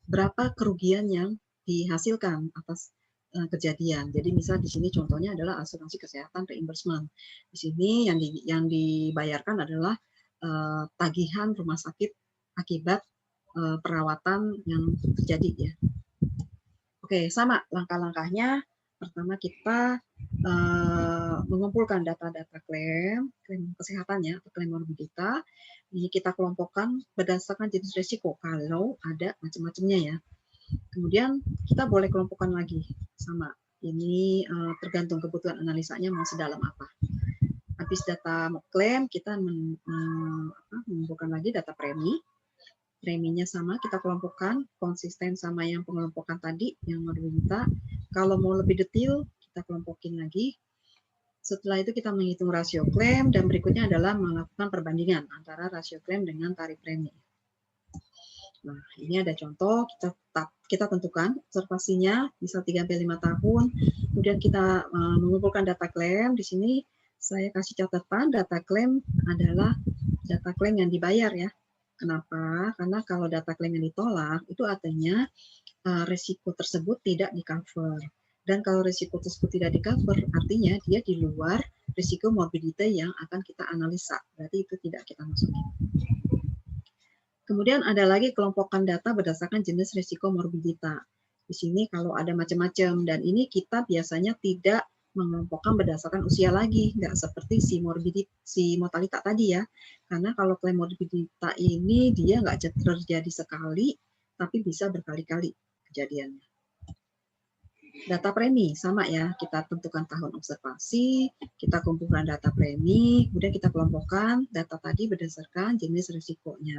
berapa kerugian yang dihasilkan atas kejadian. Jadi misal di sini contohnya adalah asuransi kesehatan reimbursement. Di sini yang dibayarkan adalah tagihan rumah sakit akibat perawatan yang terjadi ya. Oke, sama langkah-langkahnya. Pertama kita mengumpulkan data-data klaim kesehatannya atau klaim morbidita. Ini kita kelompokkan berdasarkan jenis risiko kalau ada macam-macamnya ya. Kemudian kita boleh kelompokkan lagi sama. Ini tergantung kebutuhan analisanya mau sedalam apa. Habis data klaim, kita mengumpulkan lagi data premi. Preminya sama, kita kelompokkan, konsisten sama yang pengelompokan tadi, yang morbidita. Kalau mau lebih detail, kita kelompokin lagi. Setelah itu kita menghitung rasio klaim dan berikutnya adalah melakukan perbandingan antara rasio klaim dengan tarif premi. Nah, ini ada contoh, kita tentukan observasinya bisa 3-5 tahun, kemudian kita mengumpulkan data klaim. Di sini saya kasih catatan data klaim adalah data klaim yang dibayar ya. Kenapa? Karena kalau data klaim yang ditolak, itu artinya risiko tersebut tidak di-cover. Dan kalau risiko tersebut tidak di-cover, artinya dia di luar risiko morbidity yang akan kita analisa. Berarti itu tidak kita masukin. Kemudian ada lagi kelompokan data berdasarkan jenis risiko morbidita. Di sini kalau ada macam-macam, dan ini kita biasanya tidak mengelompokkan berdasarkan usia lagi, nggak seperti si mortalita tadi ya. Karena kalau klaim morbidita ini dia nggak terjadi sekali, tapi bisa berkali-kali kejadiannya. Data premi sama ya, kita tentukan tahun observasi, kita kumpulkan data premi, kemudian kita kelompokkan data tadi berdasarkan jenis risikonya.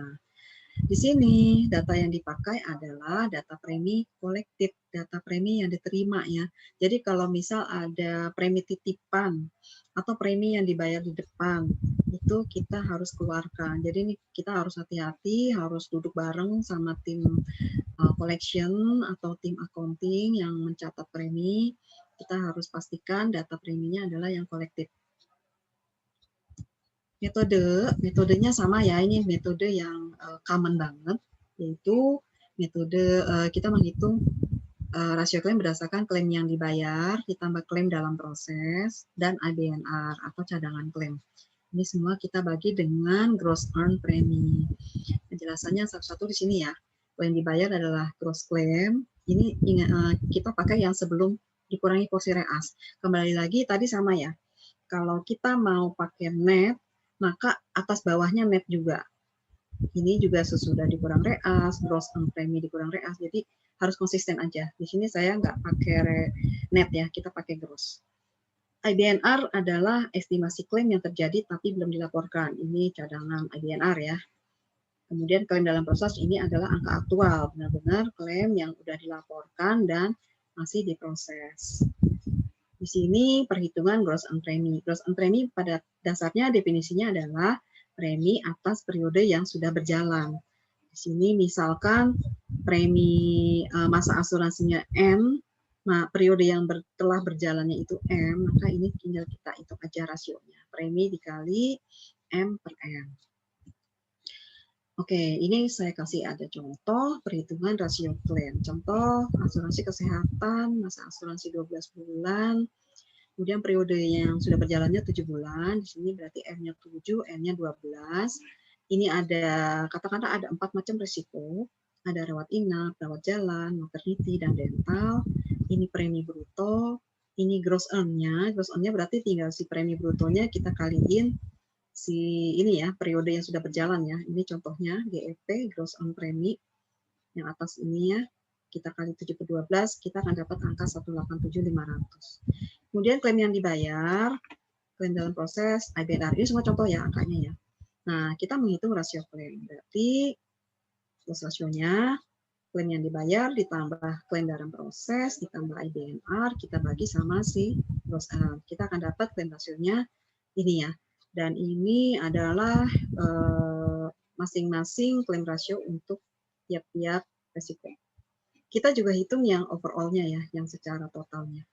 Di sini data yang dipakai adalah data premi kolektif, data premi yang diterima ya. Jadi kalau misal ada premi titipan atau premi yang dibayar di depan, itu kita harus keluarkan. Jadi ini kita harus hati-hati, harus duduk bareng sama tim collection atau tim accounting yang mencatat premi. Kita harus pastikan data preminya adalah yang kolektif. Metodenya sama ya, ini metode yang common banget, yaitu metode kita menghitung rasio klaim berdasarkan klaim yang dibayar, ditambah klaim dalam proses, dan IBNR atau cadangan klaim. Ini semua kita bagi dengan gross earned premi. Penjelasannya satu-satu di sini ya. Klaim dibayar adalah gross claim. Ini kita pakai yang sebelum dikurangi porsi reas. Kembali lagi tadi sama ya. Kalau kita mau pakai net, maka atas bawahnya net juga. Ini juga sesudah dikurang reas, gross earned premi dikurang reas. Jadi harus konsisten aja. Di sini saya nggak pakai net ya, kita pakai gross. IBNR adalah estimasi klaim yang terjadi tapi belum dilaporkan. Ini cadangan IBNR ya. Kemudian klaim dalam proses ini adalah angka aktual, benar-benar klaim yang sudah dilaporkan dan masih diproses. Di sini perhitungan gross earned premi. Gross earned premi pada dasarnya definisinya adalah premi atas periode yang sudah berjalan. Di sini misalkan premi masa asuransinya M, nah periode yang telah berjalannya itu M, maka ini tinggal kita hitung aja rasionya. Premi dikali M per M. Oke, ini saya kasih ada contoh perhitungan rasio klaim. Contoh asuransi kesehatan, masa asuransi 12 bulan, kemudian periode yang sudah berjalannya 7 bulan, di sini berarti M-nya 7, N-nya 12. Ini ada, katakanlah ada 4 macam risiko, ada rawat inap, rawat jalan, maternity, dan dental. Ini premi bruto, ini gross earn-nya. Gross earn-nya berarti tinggal si premi brutonya kita kaliin si ini ya, periode yang sudah berjalan ya. Ini contohnya GEP, gross earn premi. Yang atas ini ya, kita kali 7 per 12, kita akan dapat angka 187.500. Kemudian klaim yang dibayar, klaim dalam proses, IBNR. Ini semua contoh ya angkanya ya. Nah, kita menghitung rasio klaim. Berarti plus rasionya, klaim yang dibayar ditambah klaim dalam proses, ditambah IBNR, kita bagi sama si gross earn. Kita akan dapat klaim rasionya ini ya. Dan ini adalah masing-masing klaim rasio untuk tiap-tiap resiko. Kita juga hitung yang overall-nya ya, yang secara totalnya.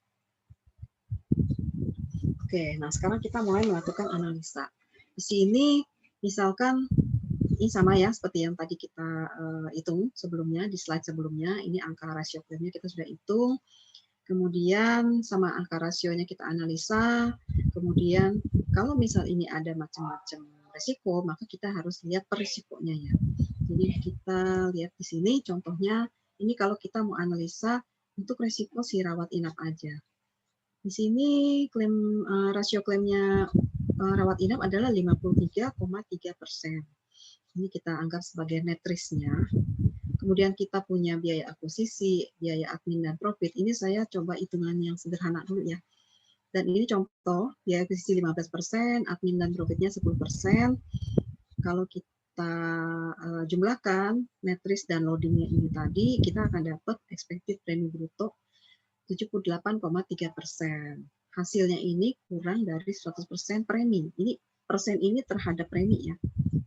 Oke, nah sekarang kita mulai melakukan analisa. Di sini misalkan ini sama ya seperti yang tadi kita hitung sebelumnya, di slide sebelumnya, ini angka rasio klaimnya kita sudah hitung. Kemudian sama angka rasionya kita analisa. Kemudian kalau misal ini ada macam-macam risiko, maka kita harus lihat per risikonya ya. Jadi kita lihat di sini contohnya, ini kalau kita mau analisa untuk risiko si rawat inap aja. Di sini klaim rasio klaimnya rawat inap adalah 53,3%. Ini kita anggap sebagai net risk-nya. Kemudian kita punya biaya akuisisi, biaya admin, dan profit. Ini saya coba hitungan yang sederhana dulu ya. Dan ini contoh, biaya akuisisi 15%, admin dan profitnya 10%. Kalau kita jumlahkan net risk dan loadingnya ini tadi, kita akan dapat expected premi bruto 78,3%. Hasilnya ini kurang dari 100% premi. Ini persen ini terhadap premi ya,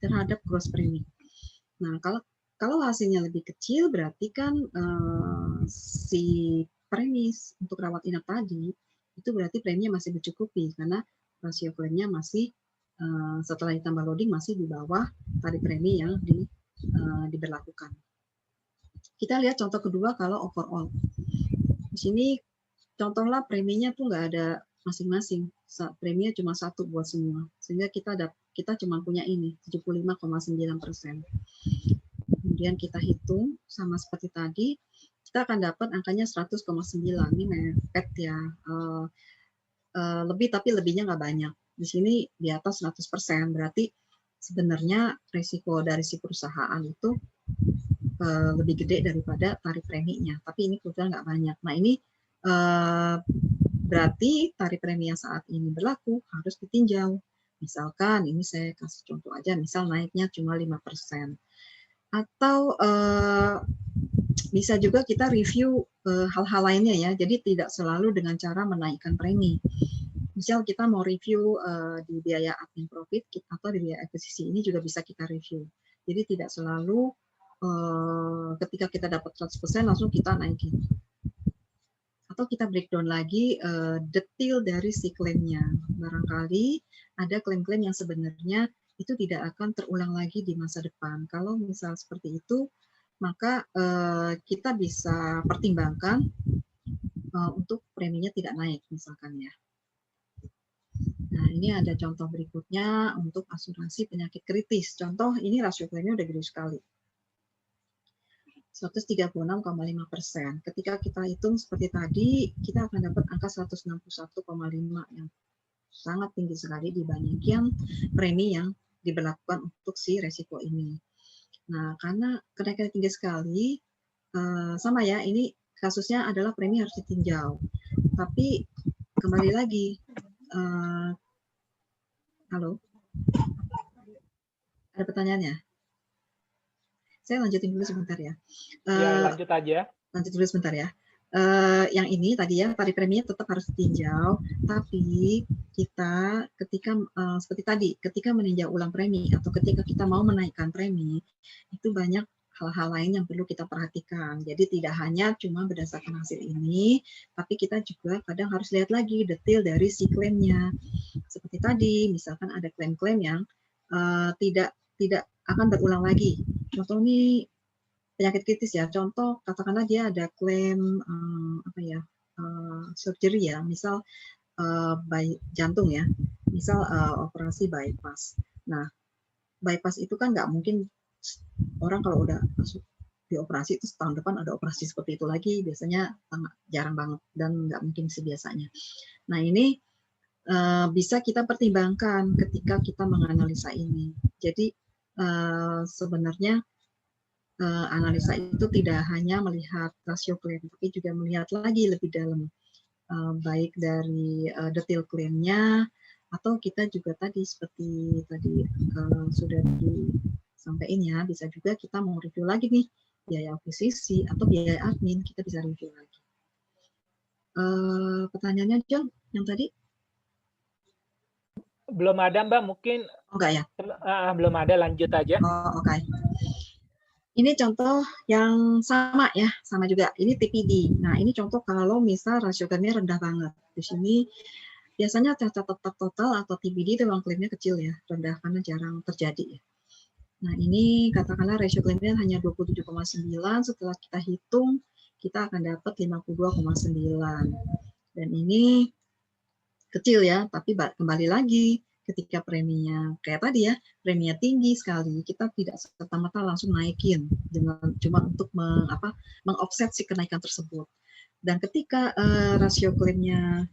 terhadap gross premi. Nah, kalau hasilnya lebih kecil berarti kan si premis untuk rawat inap tadi itu berarti preminya masih mencukupi karena rasio klaimnya masih setelah ditambah loading masih di bawah tarif premi yang diberlakukan. Kita lihat contoh kedua kalau overall. Di sini contohlah preminya tuh nggak ada masing-masing, preminya cuma satu buat semua, sehingga kita cuma punya ini 75,9%. Kemudian kita hitung sama seperti tadi, kita akan dapat angkanya 100,9. Ini mepet ya, lebih tapi lebihnya nggak banyak. Di sini di atas 100%, berarti sebenarnya risiko dari si perusahaan itu lebih gede daripada tarif preminya, tapi ini kebetulan nggak banyak. Nah ini berarti tarif premi yang saat ini berlaku harus ditinjau. Misalkan, ini saya kasih contoh aja, misal naiknya cuma 5%. Atau bisa juga kita review hal-hal lainnya ya, jadi tidak selalu dengan cara menaikkan premi. Misal kita mau review di biaya admin profit atau di biaya akuisisi, ini juga bisa kita review. Jadi tidak selalu ketika kita dapat 100% langsung kita naikin. Atau kita breakdown lagi detail dari si klaimnya. Barangkali ada klaim-klaim yang sebenarnya itu tidak akan terulang lagi di masa depan. Kalau misal seperti itu, maka kita bisa pertimbangkan untuk preminya tidak naik misalkan ya. Nah, ini ada contoh berikutnya untuk asuransi penyakit kritis. Contoh ini rasio klaimnya udah gede sekali. 136,5%. Ketika kita hitung seperti tadi, kita akan dapat angka 161,5 yang sangat tinggi sekali dibandingkan premi yang diberlakukan untuk si resiko ini. Nah, karena kenaikan tinggi sekali, sama ya, ini kasusnya adalah premi harus ditinjau. Tapi kembali lagi, halo, ada pertanyaannya? Saya lanjutin dulu sebentar ya. Ya, lanjut aja. Lanjut dulu sebentar ya. Yang ini tadi ya, tarif preminya tetap harus ditinjau, tapi kita ketika seperti tadi, ketika meninjau ulang premi atau ketika kita mau menaikkan premi, itu banyak hal-hal lain yang perlu kita perhatikan. Jadi tidak hanya cuma berdasarkan hasil ini, tapi kita juga kadang harus lihat lagi detail dari si klaimnya. Seperti tadi, misalkan ada klaim-klaim yang tidak akan berulang lagi. Contoh ini penyakit kritis ya. Contoh katakanlah dia ada klaim surgery ya, misal jantung ya, misal operasi bypass. Nah, bypass itu kan nggak mungkin orang kalau udah masuk dioperasi itu tahun depan ada operasi seperti itu lagi, biasanya sangat jarang banget dan nggak mungkin sebiasanya. Nah ini bisa kita pertimbangkan ketika kita menganalisa ini. Jadi sebenarnya analisa itu tidak hanya melihat rasio klaim, tapi juga melihat lagi lebih dalam, baik dari detail klaimnya, atau kita juga tadi seperti tadi sudah disampaikan ya, bisa juga kita mau review lagi nih biaya akuisisi atau biaya admin, kita bisa review lagi. Pertanyaannya John, yang tadi? Belum ada Mbak, mungkin. Oh enggak ya? Belum ada, lanjut aja. Oh oke. Ini contoh yang sama ya, sama juga. Ini TPD. Nah, ini contoh kalau misal rasio klaimnya rendah banget. Di sini biasanya cacat tetap total atau TPD itu memang klaimnya kecil ya, rendah karena jarang terjadi ya. Nah, ini katakanlah rasio klaimnya hanya 27,9, setelah kita hitung kita akan dapat 52,9. Dan ini kecil ya, tapi kembali lagi ketika preminya kayak tadi ya, preminya tinggi sekali, kita tidak serta-merta langsung naikin dengan cuma untuk mengoffset si kenaikan tersebut. Dan ketika rasio klaimnya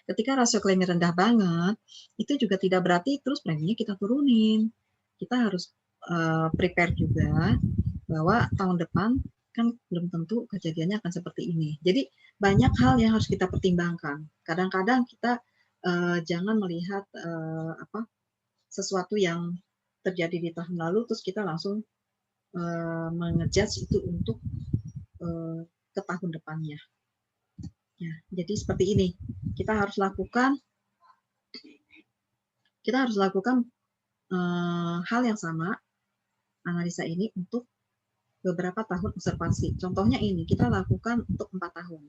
ketika rasio klaimnya rendah banget, itu juga tidak berarti terus preminya kita turunin. Kita harus prepare juga bahwa tahun depan kan belum tentu kejadiannya akan seperti ini. Jadi banyak hal yang harus kita pertimbangkan. Kadang-kadang kita jangan melihat sesuatu yang terjadi di tahun lalu terus kita langsung mengejudge itu untuk ke tahun depannya. Ya, jadi seperti ini. Kita harus lakukan hal yang sama, analisa ini untuk beberapa tahun observasi. Contohnya ini, kita lakukan untuk 4 tahun.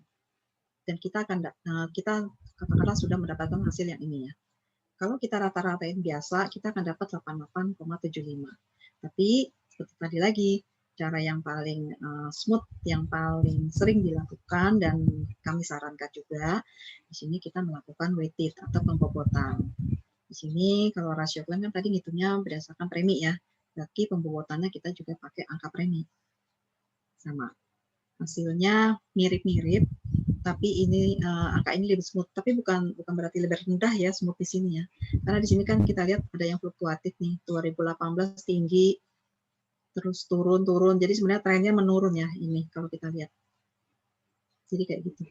Dan kita katakanlah sudah mendapatkan hasil yang ini ya. Kalau kita rata-ratain biasa, kita akan dapat 88,75. Tapi seperti tadi lagi, cara yang paling smooth, yang paling sering dilakukan dan kami sarankan juga, di sini kita melakukan weighted atau pembobotan. Di sini kalau rasio klaim kan tadi ngitungnya berdasarkan premi ya, berarti pembobotannya kita juga pakai angka premi. Sama. Hasilnya mirip-mirip, tapi ini angka ini lebih smooth. Tapi bukan berarti lebih rendah ya smooth di sini ya. Karena di sini kan kita lihat ada yang fluktuatif nih. 2018 tinggi, terus turun. Jadi sebenarnya trennya menurun ya ini kalau kita lihat. Jadi kayak gitu.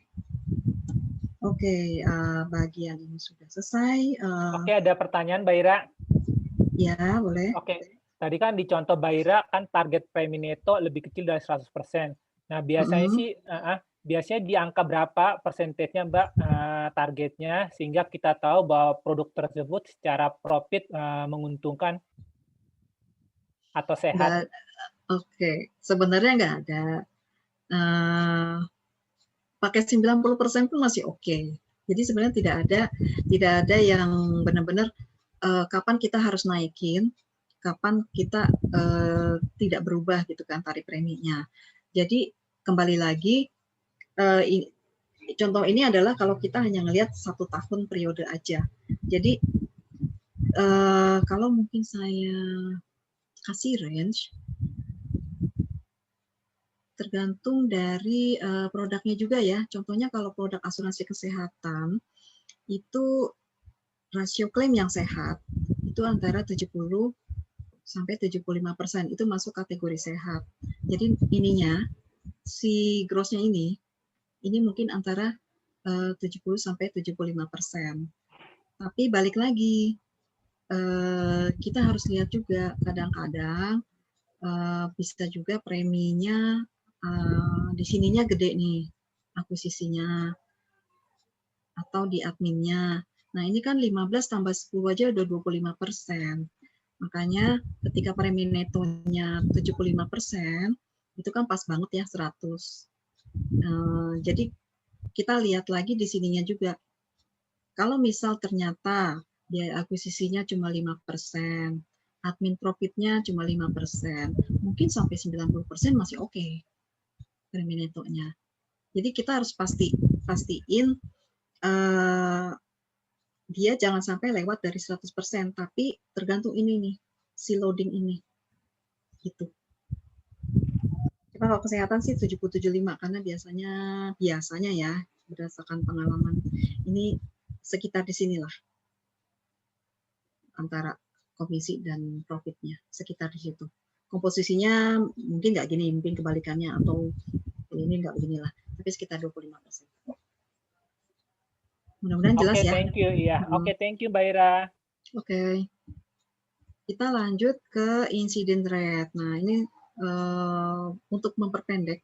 Oke, bagian ini sudah selesai. Oke, ada pertanyaan, Mbak Ira? Ya, boleh. Oke, tadi kan di contoh Mbak Ira kan target premi neto lebih kecil dari 100%. Nah, biasanya sih, biasanya di angka berapa persentasenya Mbak targetnya, sehingga kita tahu bahwa produk tersebut secara profit menguntungkan atau sehat? Oke, sebenarnya nggak ada. Pakai 90% pun masih oke. Jadi sebenarnya tidak ada yang benar-benar kapan kita harus naikin, kapan kita tidak berubah gitu kan tarif preminya. Jadi kembali lagi contoh ini adalah kalau kita hanya ngelihat 1 tahun periode aja. Jadi kalau mungkin saya kasih range, tergantung dari produknya juga ya. Contohnya kalau produk asuransi kesehatan itu rasio klaim yang sehat itu antara 70 sampai 75%, itu masuk kategori sehat. Jadi ininya si grossnya ini mungkin antara 70 sampai 75%. Tapi balik lagi kita harus lihat juga kadang-kadang bisa juga preminya di sininya gede nih akuisisinya atau di adminnya. Nah, ini kan 15 tambah 10 aja udah 25%. Makanya ketika premi netonya 75%, itu kan pas banget ya 100. Jadi kita lihat lagi di sininya juga. Kalau misal ternyata biaya akuisisinya cuma 5%, admin profitnya cuma 5%, mungkin sampai 90% masih oke premi netonya. Jadi kita harus pastiin dia jangan sampai lewat dari 100%, tapi tergantung ini nih, si loading ini. Gitu. Kalau kesehatan sih 70-75, karena biasanya ya, berdasarkan pengalaman, ini sekitar di sinilah. Antara komisi dan profitnya, sekitar di situ. Komposisinya mungkin nggak gini, mungkin kebalikannya, atau ini nggak beginilah, tapi sekitar 25%. Mudah-mudahan jelas ya. Thank you. Iya. Oke, thank you, Mbak Ira. Oke. Kita lanjut ke incident rate. Nah, ini untuk memperpendek.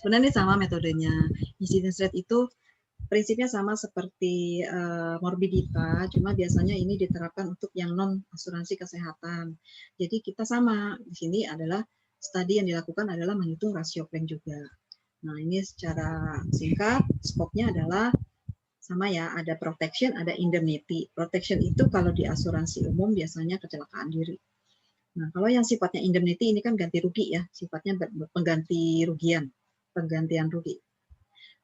Sebenarnya ini sama metodenya. Incident rate itu prinsipnya sama seperti morbidita, cuma biasanya ini diterapkan untuk yang non asuransi kesehatan. Jadi kita sama di sini adalah studi yang dilakukan adalah menghitung rasio klaim juga. Nah, ini secara singkat skopnya adalah sama ya, ada protection, ada indemnity. Protection itu kalau di asuransi umum biasanya kecelakaan diri. Nah, kalau yang sifatnya indemnity ini kan ganti rugi ya, sifatnya penggantian rugi.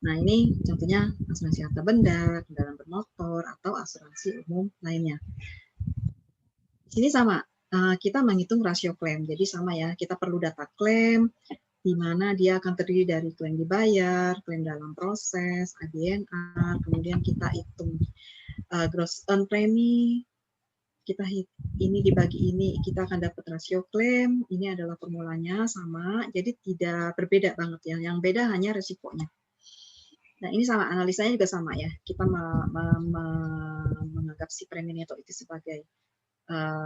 Nah, ini contohnya asuransi harta benda, kendaraan bermotor, atau asuransi umum lainnya. Di sini sama, kita menghitung rasio klaim. Jadi sama ya, kita perlu data klaim, di mana dia akan terdiri dari klaim dibayar, klaim dalam proses, ADNR, kemudian kita hitung gross earn premi, ini dibagi ini, kita akan dapat rasio klaim, ini adalah formulanya sama, jadi tidak berbeda banget ya, yang beda hanya resikonya. Nah, ini sama, analisanya juga sama ya, kita menganggap si premi neto itu sebagai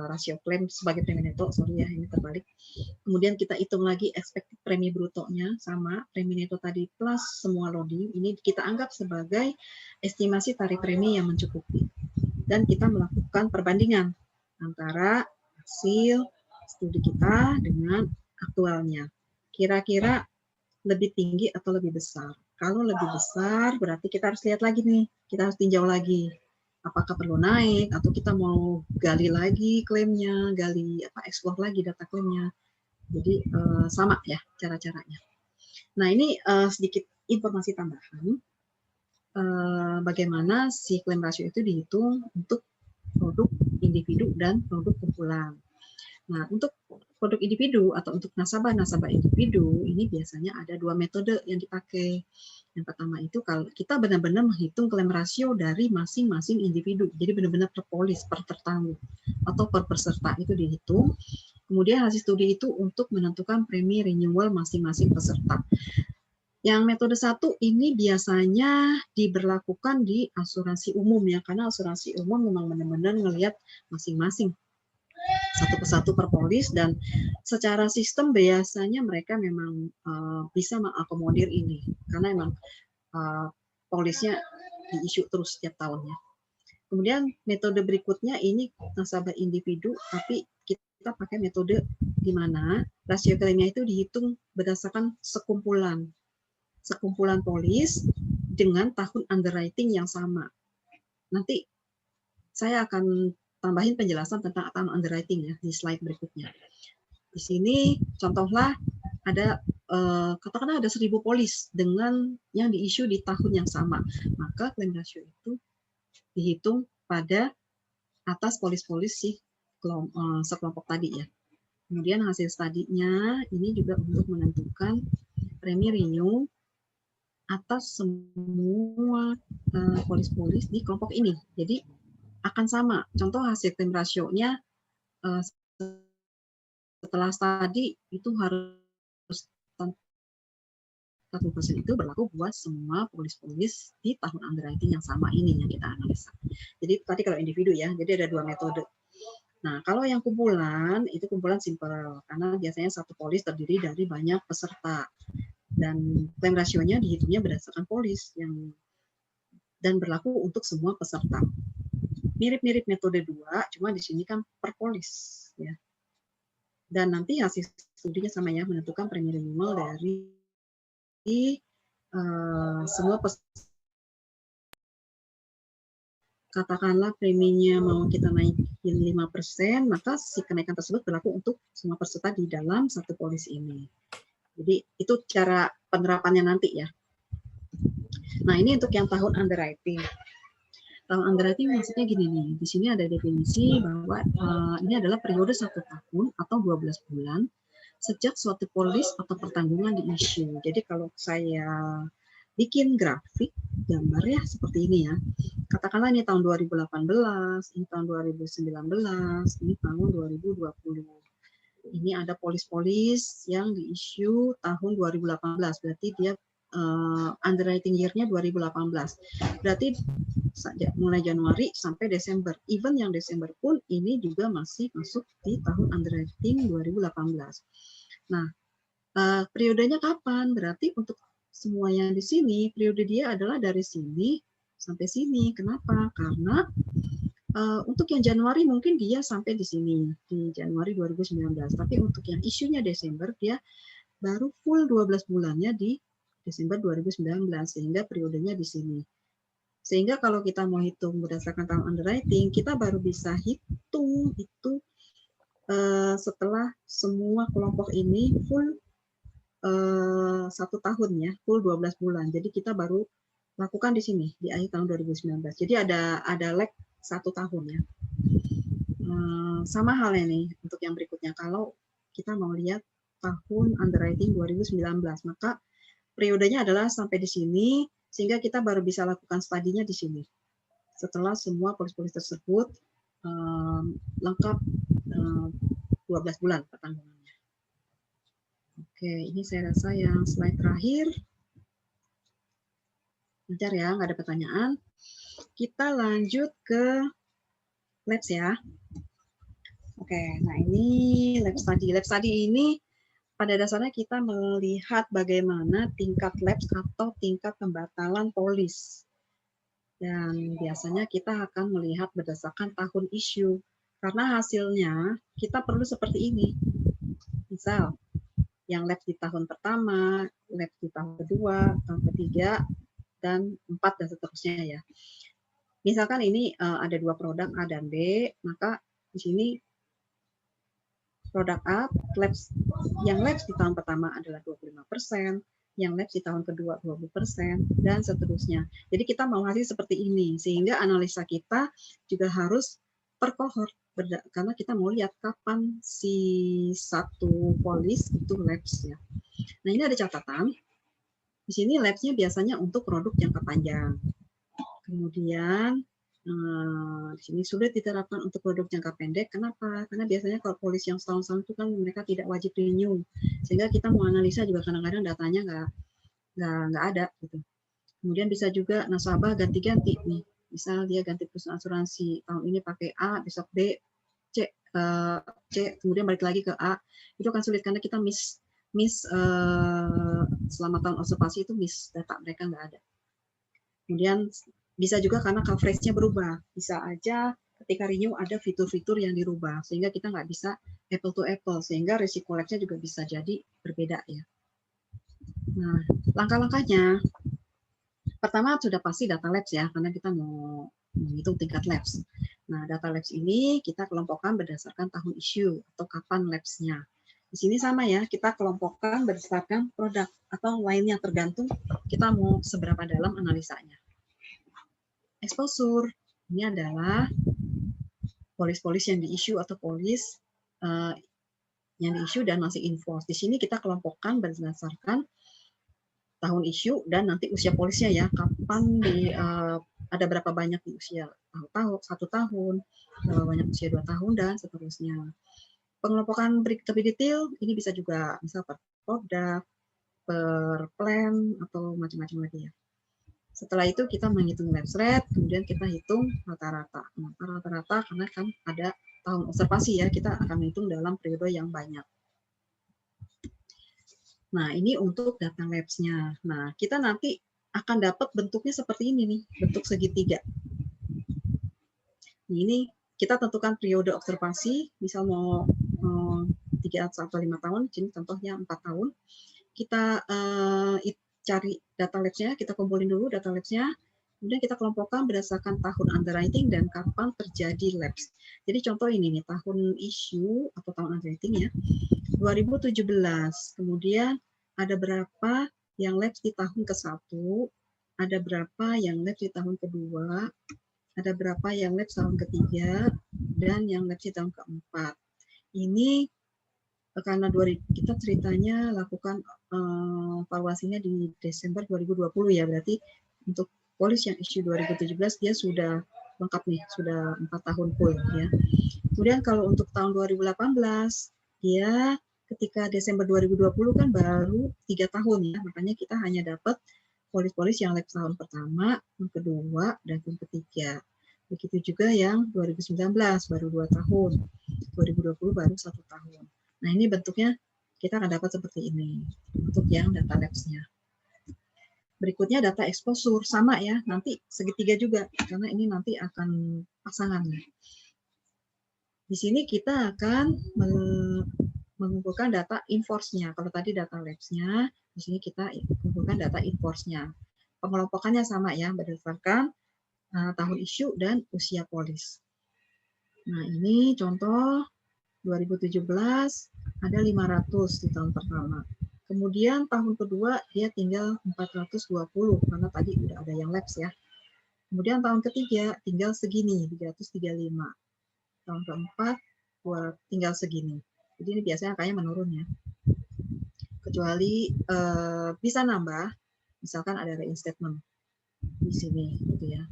rasio klaim sebagai premi neto, sorry ya ini terbalik. Kemudian kita hitung lagi expected premi brutonya sama premi neto tadi plus semua loading, ini kita anggap sebagai estimasi tarif premi yang mencukupi. Dan kita melakukan perbandingan antara hasil studi kita dengan aktualnya. Kira-kira lebih tinggi atau lebih besar. Kalau lebih besar berarti kita harus lihat lagi nih, kita harus tinjau lagi apakah perlu naik atau kita mau gali lagi klaimnya, explore lagi data klaimnya. Jadi sama ya cara-caranya. Nah ini sedikit informasi tambahan bagaimana si klaim rasio itu dihitung untuk produk individu dan produk kumpulan. Nah untuk produk individu atau untuk nasabah-nasabah individu ini biasanya ada 2 metode yang dipakai. Yang pertama itu kalau kita benar-benar menghitung klaim rasio dari masing-masing individu, jadi benar-benar per polis, per tertanggung atau per peserta itu dihitung. Kemudian hasil studi itu untuk menentukan premi renewal masing-masing peserta. Yang metode 1 ini biasanya diberlakukan di asuransi umum ya, karena asuransi umum memang benar-benar ngelihat masing-masing satu persatu per polis, dan secara sistem biasanya mereka memang bisa mengakomodir ini karena memang polisnya di-issue terus setiap tahunnya. Kemudian metode berikutnya ini nasabah individu, tapi kita pakai metode di mana rasio klaimnya itu dihitung berdasarkan sekumpulan polis dengan tahun underwriting yang sama. Nanti saya akan tambahin penjelasan tentang tahun underwriting ya di slide berikutnya. Di sini contohlah ada katakanlah ada 1.000 polis dengan yang di-issue di tahun yang sama, maka claim ratio itu dihitung pada atas polis-polis si sekelompok tadi ya. Kemudian hasil studinya ini juga untuk menentukan premi renew atas semua polis-polis di kelompok ini. Jadi akan sama. Contoh hasil claim rasionya setelah studi itu harus 1% itu berlaku buat semua polis-polis di tahun underwriting yang sama ini yang kita analisa. Jadi tadi kalau individu ya, jadi ada 2 metode. Nah, kalau yang kumpulan, itu kumpulan simple, karena biasanya satu polis terdiri dari banyak peserta. Dan claim rasionya dihitungnya berdasarkan polis yang dan berlaku untuk semua peserta. Mirip-mirip metode 2, cuma di sini kan per polis ya. Dan nanti hasil studinya sama ya, menentukan premi renewal dari semua peserta. Katakanlah preminya mau kita naikin 5%, maka si kenaikan tersebut berlaku untuk semua peserta di dalam satu polis ini. Jadi itu cara penerapannya nanti ya. Nah ini untuk yang tahun underwriting. Tahun underwriting maksudnya gini nih, di sini ada definisi bahwa ini adalah periode 1 tahun atau 12 bulan sejak suatu polis atau pertanggungan di-issue. Jadi kalau saya bikin grafik, gambar ya seperti ini ya. Katakanlah ini tahun 2018, ini tahun 2019, ini tahun 2020. Ini ada polis-polis yang di-issue tahun 2018, berarti dia underwriting year-nya 2018. Berarti mulai Januari sampai Desember. Even yang Desember pun ini juga masih masuk di tahun underwriting 2018. Nah, periodenya kapan? Berarti untuk semua yang di sini, periode dia adalah dari sini sampai sini. Kenapa? Karena untuk yang Januari mungkin dia sampai di sini, di Januari 2019. Tapi untuk yang isunya Desember, dia baru full 12 bulannya di Desember 2019, sehingga periodenya di sini. Sehingga kalau kita mau hitung berdasarkan tahun underwriting, kita baru bisa hitung itu setelah semua kelompok ini full 1 tahun ya, full 12 bulan. Jadi kita baru lakukan di sini di akhir tahun 2019. Jadi ada lag 1 tahun ya. Sama halnya nih untuk yang berikutnya. Kalau kita mau lihat tahun underwriting 2019, maka periodenya adalah sampai di sini, sehingga kita baru bisa lakukan studinya di sini. Setelah semua polis-polis tersebut lengkap 12 bulan pertanggungannya. Oke, ini saya rasa yang slide terakhir. Bentar ya, nggak ada pertanyaan. Kita lanjut ke labs ya. Oke, nah ini lab study. Lab study ini pada dasarnya kita melihat bagaimana tingkat labs atau tingkat pembatalan polis. Dan biasanya kita akan melihat berdasarkan tahun issue. Karena hasilnya kita perlu seperti ini. Misal, yang labs di tahun pertama, labs di tahun kedua, tahun ketiga, dan 4 dan seterusnya ya. Misalkan ini ada 2 produk A dan B, maka di sini produk A, yang labs di tahun pertama adalah 25%, yang labs di tahun kedua 20%, dan seterusnya. Jadi kita mau hasil seperti ini, sehingga analisa kita juga harus per cohort, karena kita mau lihat kapan si satu polis itu labs ya. Nah ini ada catatan, di sini labsnya biasanya untuk produk jangka panjang. Kemudian di sini sulit diterapkan untuk produk jangka pendek. Kenapa? Karena biasanya kalau polis yang setahun-setahun itu kan mereka tidak wajib renew, sehingga kita mau analisa juga kadang-kadang datanya nggak ada gitu. Kemudian bisa juga nasabah ganti-ganti nih. Misal dia ganti perusahaan asuransi, tahun ini pakai A, besok B, C, kemudian balik lagi ke A. Itu akan sulit karena kita miss selama tahun observasi itu miss data mereka nggak ada. Kemudian bisa juga karena coverage-nya berubah. Bisa aja ketika renew ada fitur-fitur yang dirubah, sehingga kita nggak bisa apple to apple, sehingga risiko labs-nya juga bisa jadi berbeda ya. Nah, langkah-langkahnya, pertama sudah pasti data labs ya, karena kita mau menghitung tingkat labs. Nah, data labs ini kita kelompokkan berdasarkan tahun issue atau kapan labs-nya. Di sini sama ya, kita kelompokkan berdasarkan produk atau lainnya tergantung kita mau seberapa dalam analisanya. Exposure ini adalah polis-polis yang di-issue atau polis yang di-issue dan masih enforce. Di sini kita kelompokkan berdasarkan tahun issue dan nanti usia polisnya ya, kapan ada berapa banyak di usia 1 tahun, berapa banyak usia 2 tahun, dan seterusnya. Pengelompokan lebih detail ini bisa juga misal per produk, per plan, atau macam-macam lagi ya. Setelah itu kita menghitung lapse rate, kemudian kita hitung rata-rata. Nah, rata-rata karena kan ada tahun observasi ya, kita akan menghitung dalam periode yang banyak. Nah, ini untuk data labs-nya. Nah, kita nanti akan dapat bentuknya seperti ini nih, bentuk segitiga. Ini kita tentukan periode observasi, misal mau 3 atau 5 tahun, jadi contohnya 4 tahun. Kita cari data labs-nya, kita kumpulin dulu data labs-nya, kemudian kita kelompokkan berdasarkan tahun underwriting dan kapan terjadi lapse. Jadi contoh ini nih, tahun issue atau tahun underwriting ya, 2017. Kemudian ada berapa yang lapse di tahun ke-1, ada berapa yang lapse di tahun kedua, ada berapa yang lapse tahun ketiga, dan yang lapse di tahun keempat. Ini karena kita ceritanya lakukan evaluasinya di Desember 2020 ya, berarti untuk polis yang issue 2017 dia sudah lengkap nih, sudah 4 tahun full ya. Kemudian kalau untuk tahun 2018 dia ketika Desember 2020 kan baru 3 tahun ya, makanya kita hanya dapat polis-polis yang lapse tahun pertama, yang kedua, dan yang ketiga. Begitu juga yang 2019 baru 2 tahun, 2020 baru 1 tahun. Nah ini bentuknya kita akan dapat seperti ini untuk yang data labs-nya. Berikutnya data exposure, sama ya, nanti segitiga juga, karena ini nanti akan pasangan. Di sini kita akan mengumpulkan data in-force-nya. Kalau tadi data labs-nya, di sini kita kumpulkan data in-force-nya. Pengelompokannya sama ya, berdasarkan tahun issue dan usia polis. Nah ini contoh 2017 ada 500 di tahun pertama. Kemudian tahun kedua dia tinggal 420 karena tadi udah ada yang lapse ya. Kemudian tahun ketiga tinggal segini 335. Tahun keempat tinggal segini. Jadi ini biasanya angkanya menurun ya. Kecuali bisa nambah, misalkan ada reinstatement di sini gitu ya.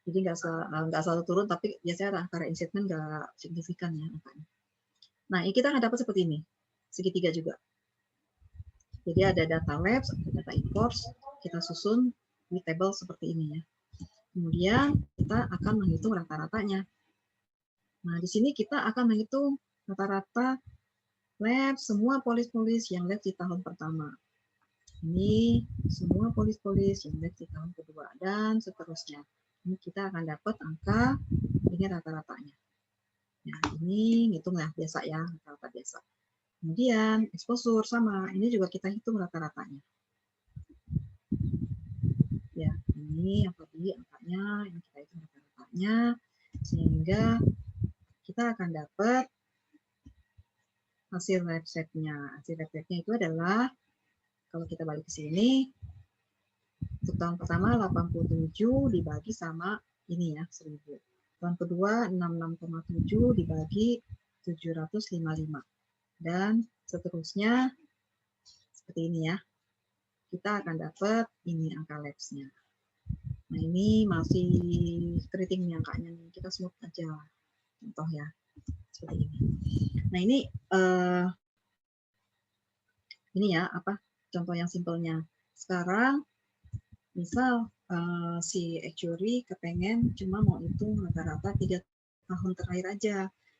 Jadi nggak selalu turun, tapi biasanya angka reinstatement nggak signifikan ya angkanya. Nah, kita akan dapat seperti ini, segitiga juga. Jadi ada data labs, ada data in-force, kita susun di table seperti ini ya. Kemudian kita akan menghitung rata-ratanya. Nah, di sini kita akan menghitung rata-rata lab semua polis-polis yang lab di tahun pertama. Ini semua polis-polis yang lab di tahun kedua dan seterusnya. Ini kita akan dapat angka ini rata-ratanya. Nah, ini hitung ya biasa ya, rata-rata biasa. Kemudian exposure sama, ini juga kita hitung rata-ratanya. Ya, ini yang tadi angkanya, yang kita hitung rata-ratanya, sehingga kita akan dapat hasil lab set-nya. Hasil lab set-nya itu adalah, kalau kita balik ke sini, untuk tahun pertama 87 dibagi sama ini ya, 1000. Tahun kedua 66,7 dibagi 755. Dan seterusnya seperti ini ya. Kita akan dapat ini angka labs-nya. Nah, ini masih keriting nih angkanya. Kita smooth aja. Contoh ya. Seperti ini. Nah, ini ya, apa contoh yang simpelnya. Sekarang, misal si actuary kepengen cuma mau hitung rata-rata 3 tahun terakhir aja.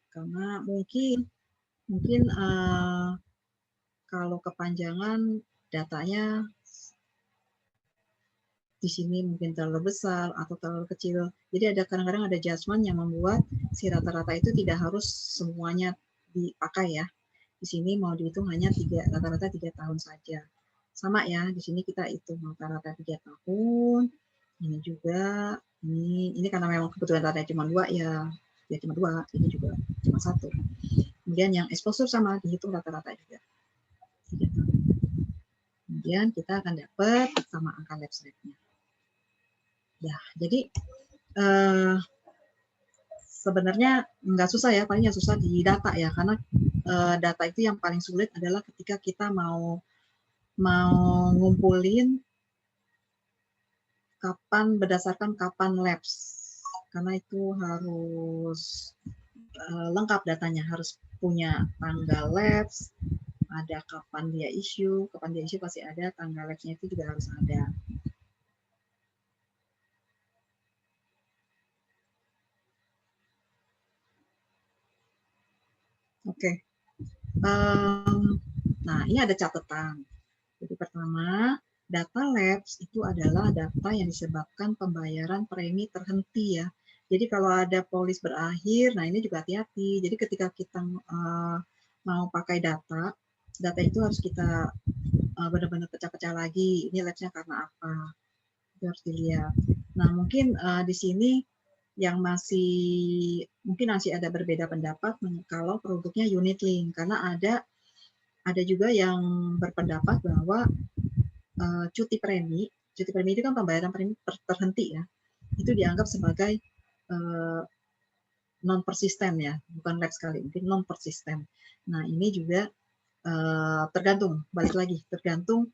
Karena mungkin kalau kepanjangan datanya di sini mungkin terlalu besar atau terlalu kecil. Jadi ada kadang-kadang ada judgement yang membuat si rata-rata itu tidak harus semuanya dipakai ya. Di sini mau dihitung hanya rata-rata 3 tahun saja. Sama ya, di sini kita hitung rata-rata 3 tahun. Ini juga, ini karena memang kebetulan datanya cuma 2 ya cuma 2, ini juga cuma 1. Kemudian yang exposure sama dihitung rata-rata juga. 3 tahun. Kemudian kita akan dapat sama angka lapse rate-nya. Ya, jadi sebenarnya nggak susah ya, paling yang susah di data ya, karena data itu yang paling sulit adalah ketika kita mau ngumpulin berdasarkan kapan lapse, karena itu harus lengkap datanya, harus punya tanggal lapse, ada kapan dia issue pasti ada, tanggal lapse-nya itu juga harus ada. Oke. Nah, ini ada catatan. Jadi pertama, data lapse itu adalah data yang disebabkan pembayaran premi terhenti ya. Jadi kalau ada polis berakhir, nah ini juga hati-hati. Jadi ketika kita mau pakai data itu harus kita benar-benar pecah-pecah lagi. Ini lapse-nya karena apa? Itu harus dilihat. Nah, mungkin di sini yang mungkin masih ada berbeda pendapat kalau produknya unit link, karena ada juga yang berpendapat bahwa cuti premi itu kan pembayaran premi terhenti ya, itu dianggap sebagai non persisten ya, bukan lapse sekali, mungkin non persisten. Nah, ini juga tergantung, balik lagi, tergantung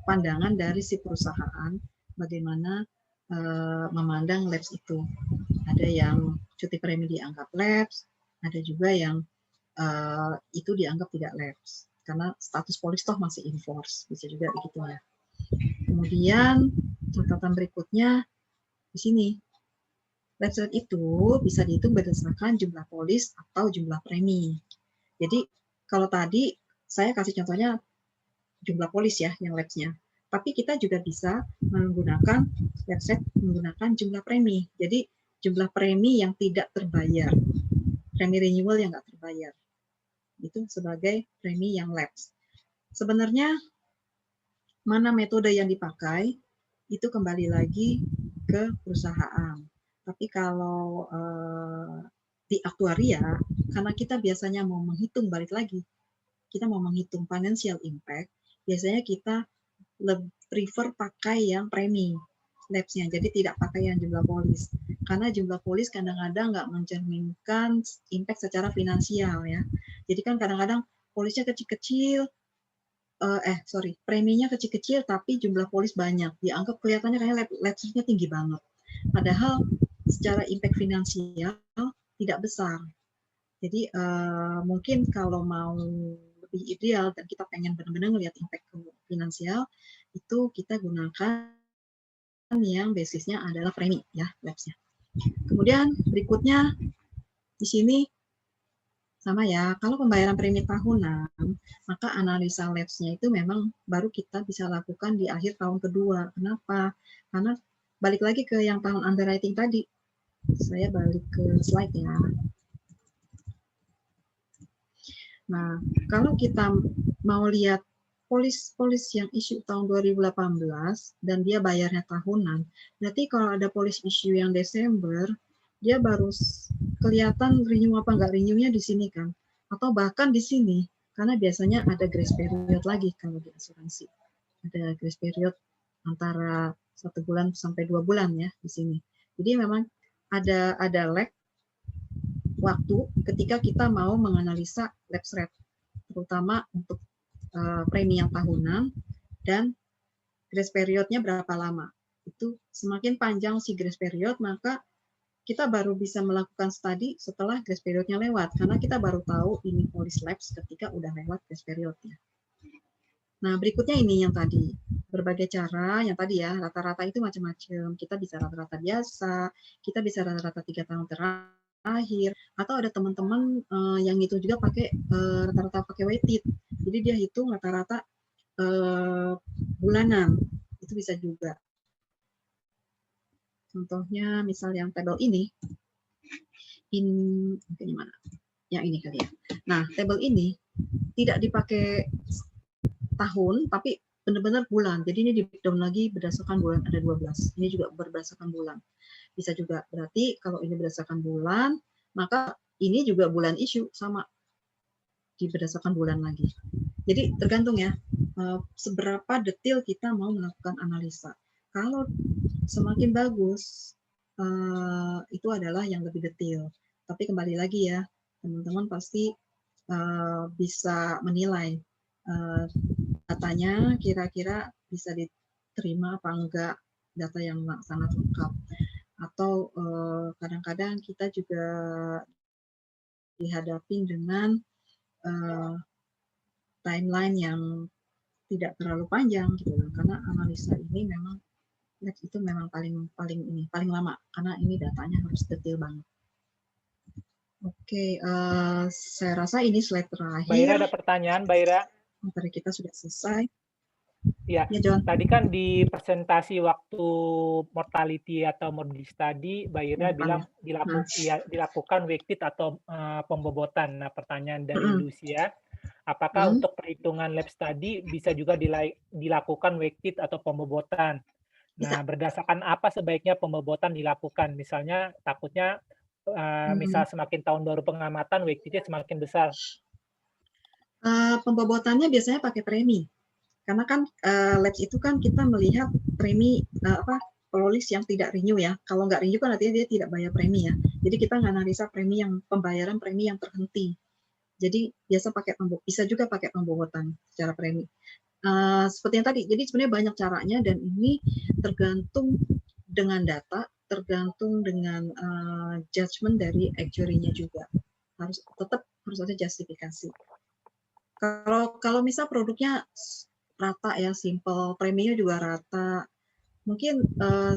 pandangan dari si perusahaan bagaimana memandang lapse itu. Ada yang cuti premi dianggap lapse, ada juga yang itu dianggap tidak lapse karena status polis toh masih in force, bisa juga begitu ya. Kemudian catatan berikutnya di sini, lapse rate itu bisa dihitung berdasarkan jumlah polis atau jumlah premi. Jadi kalau tadi saya kasih contohnya jumlah polis ya yang lapse-nya. Tapi kita juga bisa menggunakan lapse rate menggunakan jumlah premi. Jadi jumlah premi yang tidak terbayar, premi renewal yang nggak terbayar, itu sebagai premi yang lapse. Sebenarnya mana metode yang dipakai itu kembali lagi ke perusahaan. Tapi kalau di aktuaria, karena kita biasanya mau menghitung, balik lagi, kita mau menghitung financial impact, biasanya kita prefer pakai yang premi lapse-nya, jadi tidak pakai yang jumlah polis. Karena jumlah polis kadang-kadang nggak mencerminkan impact secara finansial ya. Jadi kan kadang-kadang polisnya kecil-kecil, preminya kecil-kecil tapi jumlah polis banyak. Dianggap kelihatannya kayak lapse-nya tinggi banget. Padahal secara impact finansial tidak besar. Jadi mungkin kalau mau lebih ideal dan kita pengen benar-benar melihat impact finansial, itu kita gunakan yang basisnya adalah premi ya lapse-nya. Kemudian berikutnya di sini Sama ya, kalau pembayaran premi tahunan, maka analisa lapse-nya itu memang baru kita bisa lakukan di akhir tahun kedua. Kenapa? Karena balik lagi ke yang tahun underwriting tadi. Saya balik ke slide ya. Nah, kalau kita mau lihat polis yang issue tahun 2018 dan dia bayarnya tahunan, berarti kalau ada polis issue yang Desember, dia baru kelihatan renew apa enggak renew-nya di sini kan. Atau bahkan di sini, karena biasanya ada grace period lagi kalau di asuransi. Ada grace period antara 1 bulan sampai 2 bulan ya di sini. Jadi memang ada lag waktu ketika kita mau menganalisa lapse rate, terutama untuk premi yang tahunan dan grace periodnya berapa lama. Itu semakin panjang si grace period, maka kita baru bisa melakukan studi setelah grace periodnya lewat, karena kita baru tahu ini polis lapse ketika udah lewat grace periodnya. Nah, berikutnya ini yang tadi, berbagai cara, yang tadi ya, rata-rata itu macam-macam. Kita bisa rata-rata biasa, kita bisa rata-rata 3 tahun terakhir, atau ada teman-teman yang itu juga pakai rata-rata pakai weighted. Jadi dia hitung rata-rata bulanan, itu bisa juga. Contohnya misal yang tabel ini, ini mana? Yang ini kali ya. Nah, tabel ini tidak dipakai tahun, tapi benar-benar bulan. Jadi ini di breakdown lagi berdasarkan bulan, ada 12. Ini juga berdasarkan bulan. Bisa juga. Berarti kalau ini berdasarkan bulan, maka ini juga bulan issue sama di berdasarkan bulan lagi. Jadi tergantung ya, seberapa detail kita mau melakukan analisa. Kalau semakin bagus, itu adalah yang lebih detail. Tapi kembali lagi ya, teman-teman pasti bisa menilai datanya kira-kira bisa diterima apa enggak, data yang sangat lengkap. Atau kadang-kadang kita juga dihadapin dengan timeline yang tidak terlalu panjang gitu, karena analisa ini memang itu memang paling lama karena ini datanya harus detail banget. Oke, saya rasa ini slide terakhir. Mbak Ira ada pertanyaan, Mbak Ira? Materi kita sudah selesai. Ya, John. Tadi kan di presentasi waktu mortality atau morbidity study, Mbak Ira bilang dilakukan weighted atau pembobotan. Nah, pertanyaan dari Lucia, apakah untuk perhitungan lab study bisa juga dilakukan weighted atau pembobotan? Nah, berdasarkan apa sebaiknya pembobotan dilakukan? Misalnya, takutnya misal semakin tahun baru pengamatan, weighted-nya semakin besar. Pembobotannya biasanya pakai premi. Karena kan labs itu kan kita melihat premi polis yang tidak renew ya. Kalau nggak renew kan artinya dia tidak bayar premi ya. Jadi kita nganalisa premi yang pembayaran premi yang terhenti. Jadi biasa bisa juga pakai pembobotan secara premi. Seperti yang tadi. Jadi sebenarnya banyak caranya dan ini tergantung dengan data, tergantung dengan judgement dari actuary-nya juga. Tetap harus ada justifikasi. Kalau misal produknya rata ya, simple, preminya juga rata, mungkin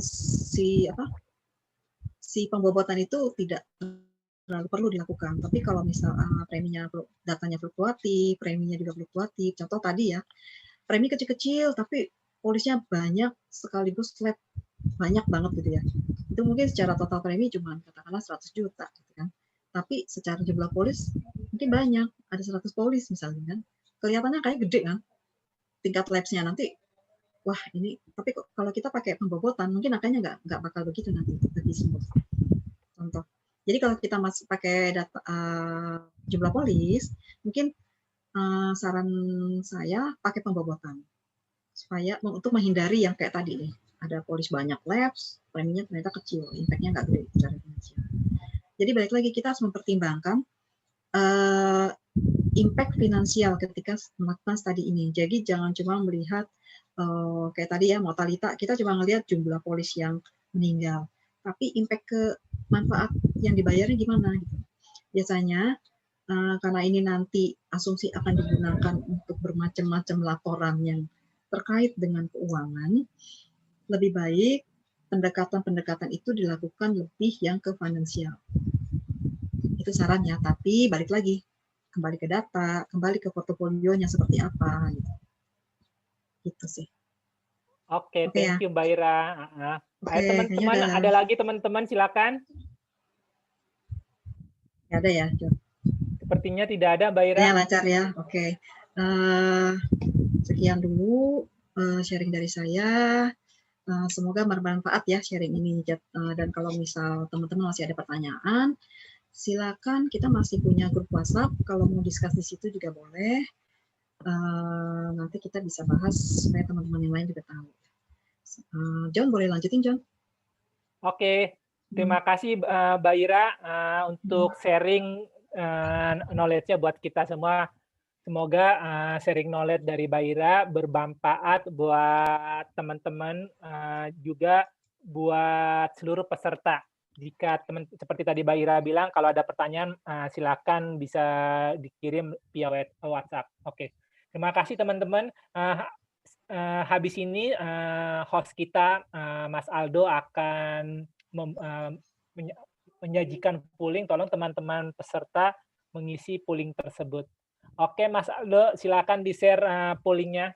si pembobotan itu tidak terlalu perlu dilakukan. Tapi kalau misal preminya datanya fluktuatif, preminya juga fluktuatif, contoh tadi ya, premi kecil-kecil tapi polisnya banyak sekaligus flat banyak banget gitu ya. Itu mungkin secara total premi cuma katakanlah 100 juta gitu kan. Tapi secara jumlah polis mungkin banyak, ada 100 polis misalnya kan. Kelihatannya kayak gede kan tingkat lapse-nya nanti. Wah, ini tapi kalau kita pakai pembobotan mungkin angkanya nggak bakal begitu nanti lebih smooth. Contoh. Jadi kalau kita masih pakai data jumlah polis, mungkin saran saya pakai pembobotan supaya untuk menghindari yang kayak tadi nih, ada polis banyak lapse, preminya ternyata kecil, impact-nya nggak gede secara finansial. Jadi balik lagi kita harus mempertimbangkan impact finansial ketika melakukan studi ini. Jadi jangan cuma melihat kayak tadi ya mortalita, kita cuma melihat jumlah polis yang meninggal, tapi impact ke manfaat yang dibayarnya gimana gitu. Biasanya karena ini nanti asumsi akan digunakan untuk bermacam-macam laporan yang terkait dengan keuangan, lebih baik pendekatan-pendekatan itu dilakukan lebih yang ke finansial. Itu sarannya, tapi balik lagi, kembali ke data, kembali ke portofolionya seperti apa gitu. Gitu sih. Oke, Oke ya. thank you Mbak Ira. Ayo Oke, kayaknya teman-teman, ada lagi teman-teman silakan. nggak ada ya, Jo? Sepertinya tidak ada Mbak Ira. Ya, lancar ya. Oke. Sekian dulu sharing dari saya. Semoga bermanfaat ya sharing ini. Dan kalau misal teman-teman masih ada pertanyaan, silakan, kita masih punya grup WhatsApp. Kalau mau discuss di situ juga boleh. Nanti kita bisa bahas supaya teman-teman yang lain juga tahu. John, boleh lanjutin, John? Oke, terima kasih Mbak Ira untuk sharing knowledge-nya buat kita semua. Semoga sharing knowledge dari Mbak Ira bermanfaat buat teman-teman, juga buat seluruh peserta. Jika teman seperti tadi Mbak Ira bilang, kalau ada pertanyaan silakan bisa dikirim via WhatsApp. Oke, terima kasih teman-teman. Habis ini host kita Mas Aldo akan menyajikan polling. Tolong teman-teman peserta mengisi polling tersebut. Oke, Mas Aldo, silakan di-share pollingnya.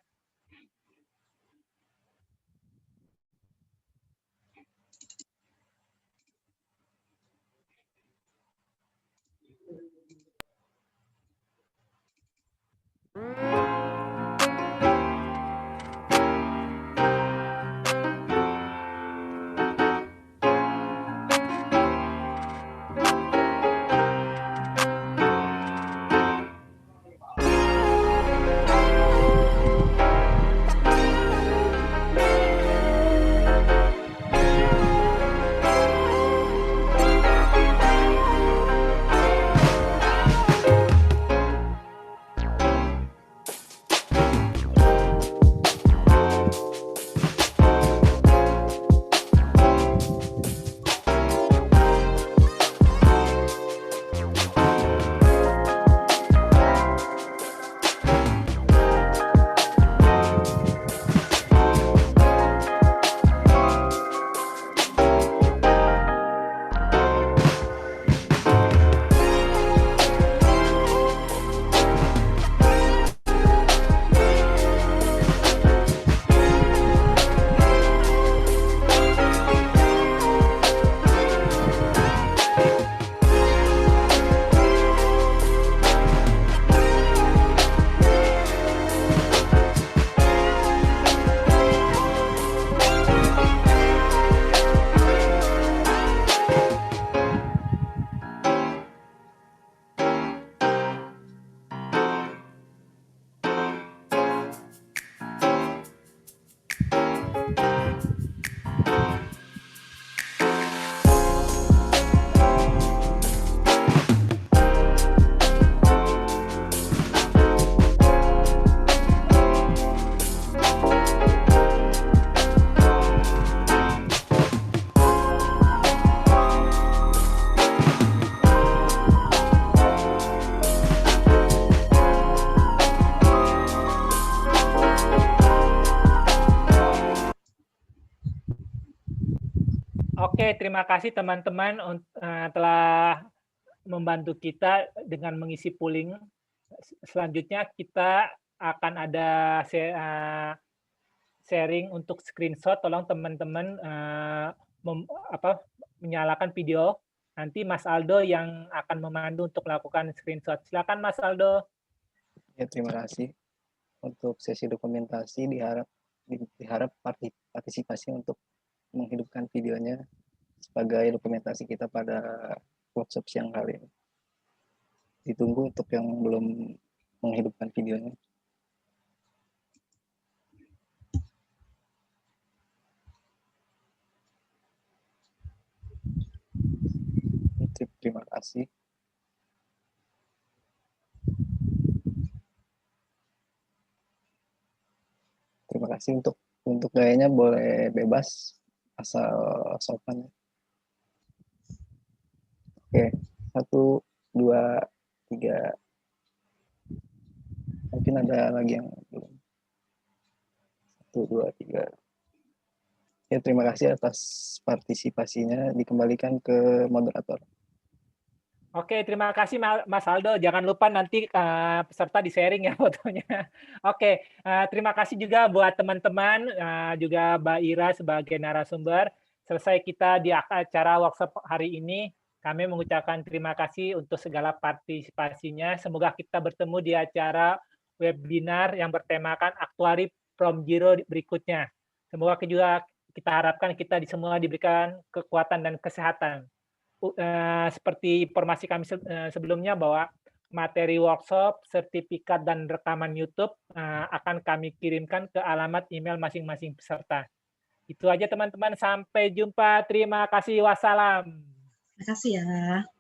Oke, terima kasih teman-teman telah membantu kita dengan mengisi polling. Selanjutnya kita akan ada sharing untuk screenshot. Tolong teman-teman menyalakan video. Nanti Mas Aldo yang akan memandu untuk melakukan screenshot. Silakan Mas Aldo. Ya, terima kasih. Untuk sesi dokumentasi diharap partisipasi untuk menghidupkan videonya sebagai dokumentasi kita pada workshop siang kali ini. Ditunggu untuk yang belum menghidupkan videonya. Terima kasih. Terima kasih untuk gayanya boleh bebas asal sopan. Oke, 1, 2, 3. Mungkin ada lagi yang belum. 1, 2, 3. Ya, terima kasih atas partisipasinya. Dikembalikan ke moderator. Oke, terima kasih Mas Aldo. Jangan lupa nanti peserta di-sharing ya fotonya. Oke, terima kasih juga buat teman-teman, juga Mbak Ira sebagai narasumber. Selesai kita di acara workshop hari ini, kami mengucapkan terima kasih untuk segala partisipasinya. Semoga kita bertemu di acara webinar yang bertemakan Aktuari from Zero berikutnya. Semoga juga kita harapkan kita semua diberikan kekuatan dan kesehatan. Seperti informasi kami sebelumnya bahwa materi workshop, sertifikat, dan rekaman YouTube akan kami kirimkan ke alamat email masing-masing peserta. Itu aja teman-teman, sampai jumpa. Terima kasih, wassalam. Terima kasih ya.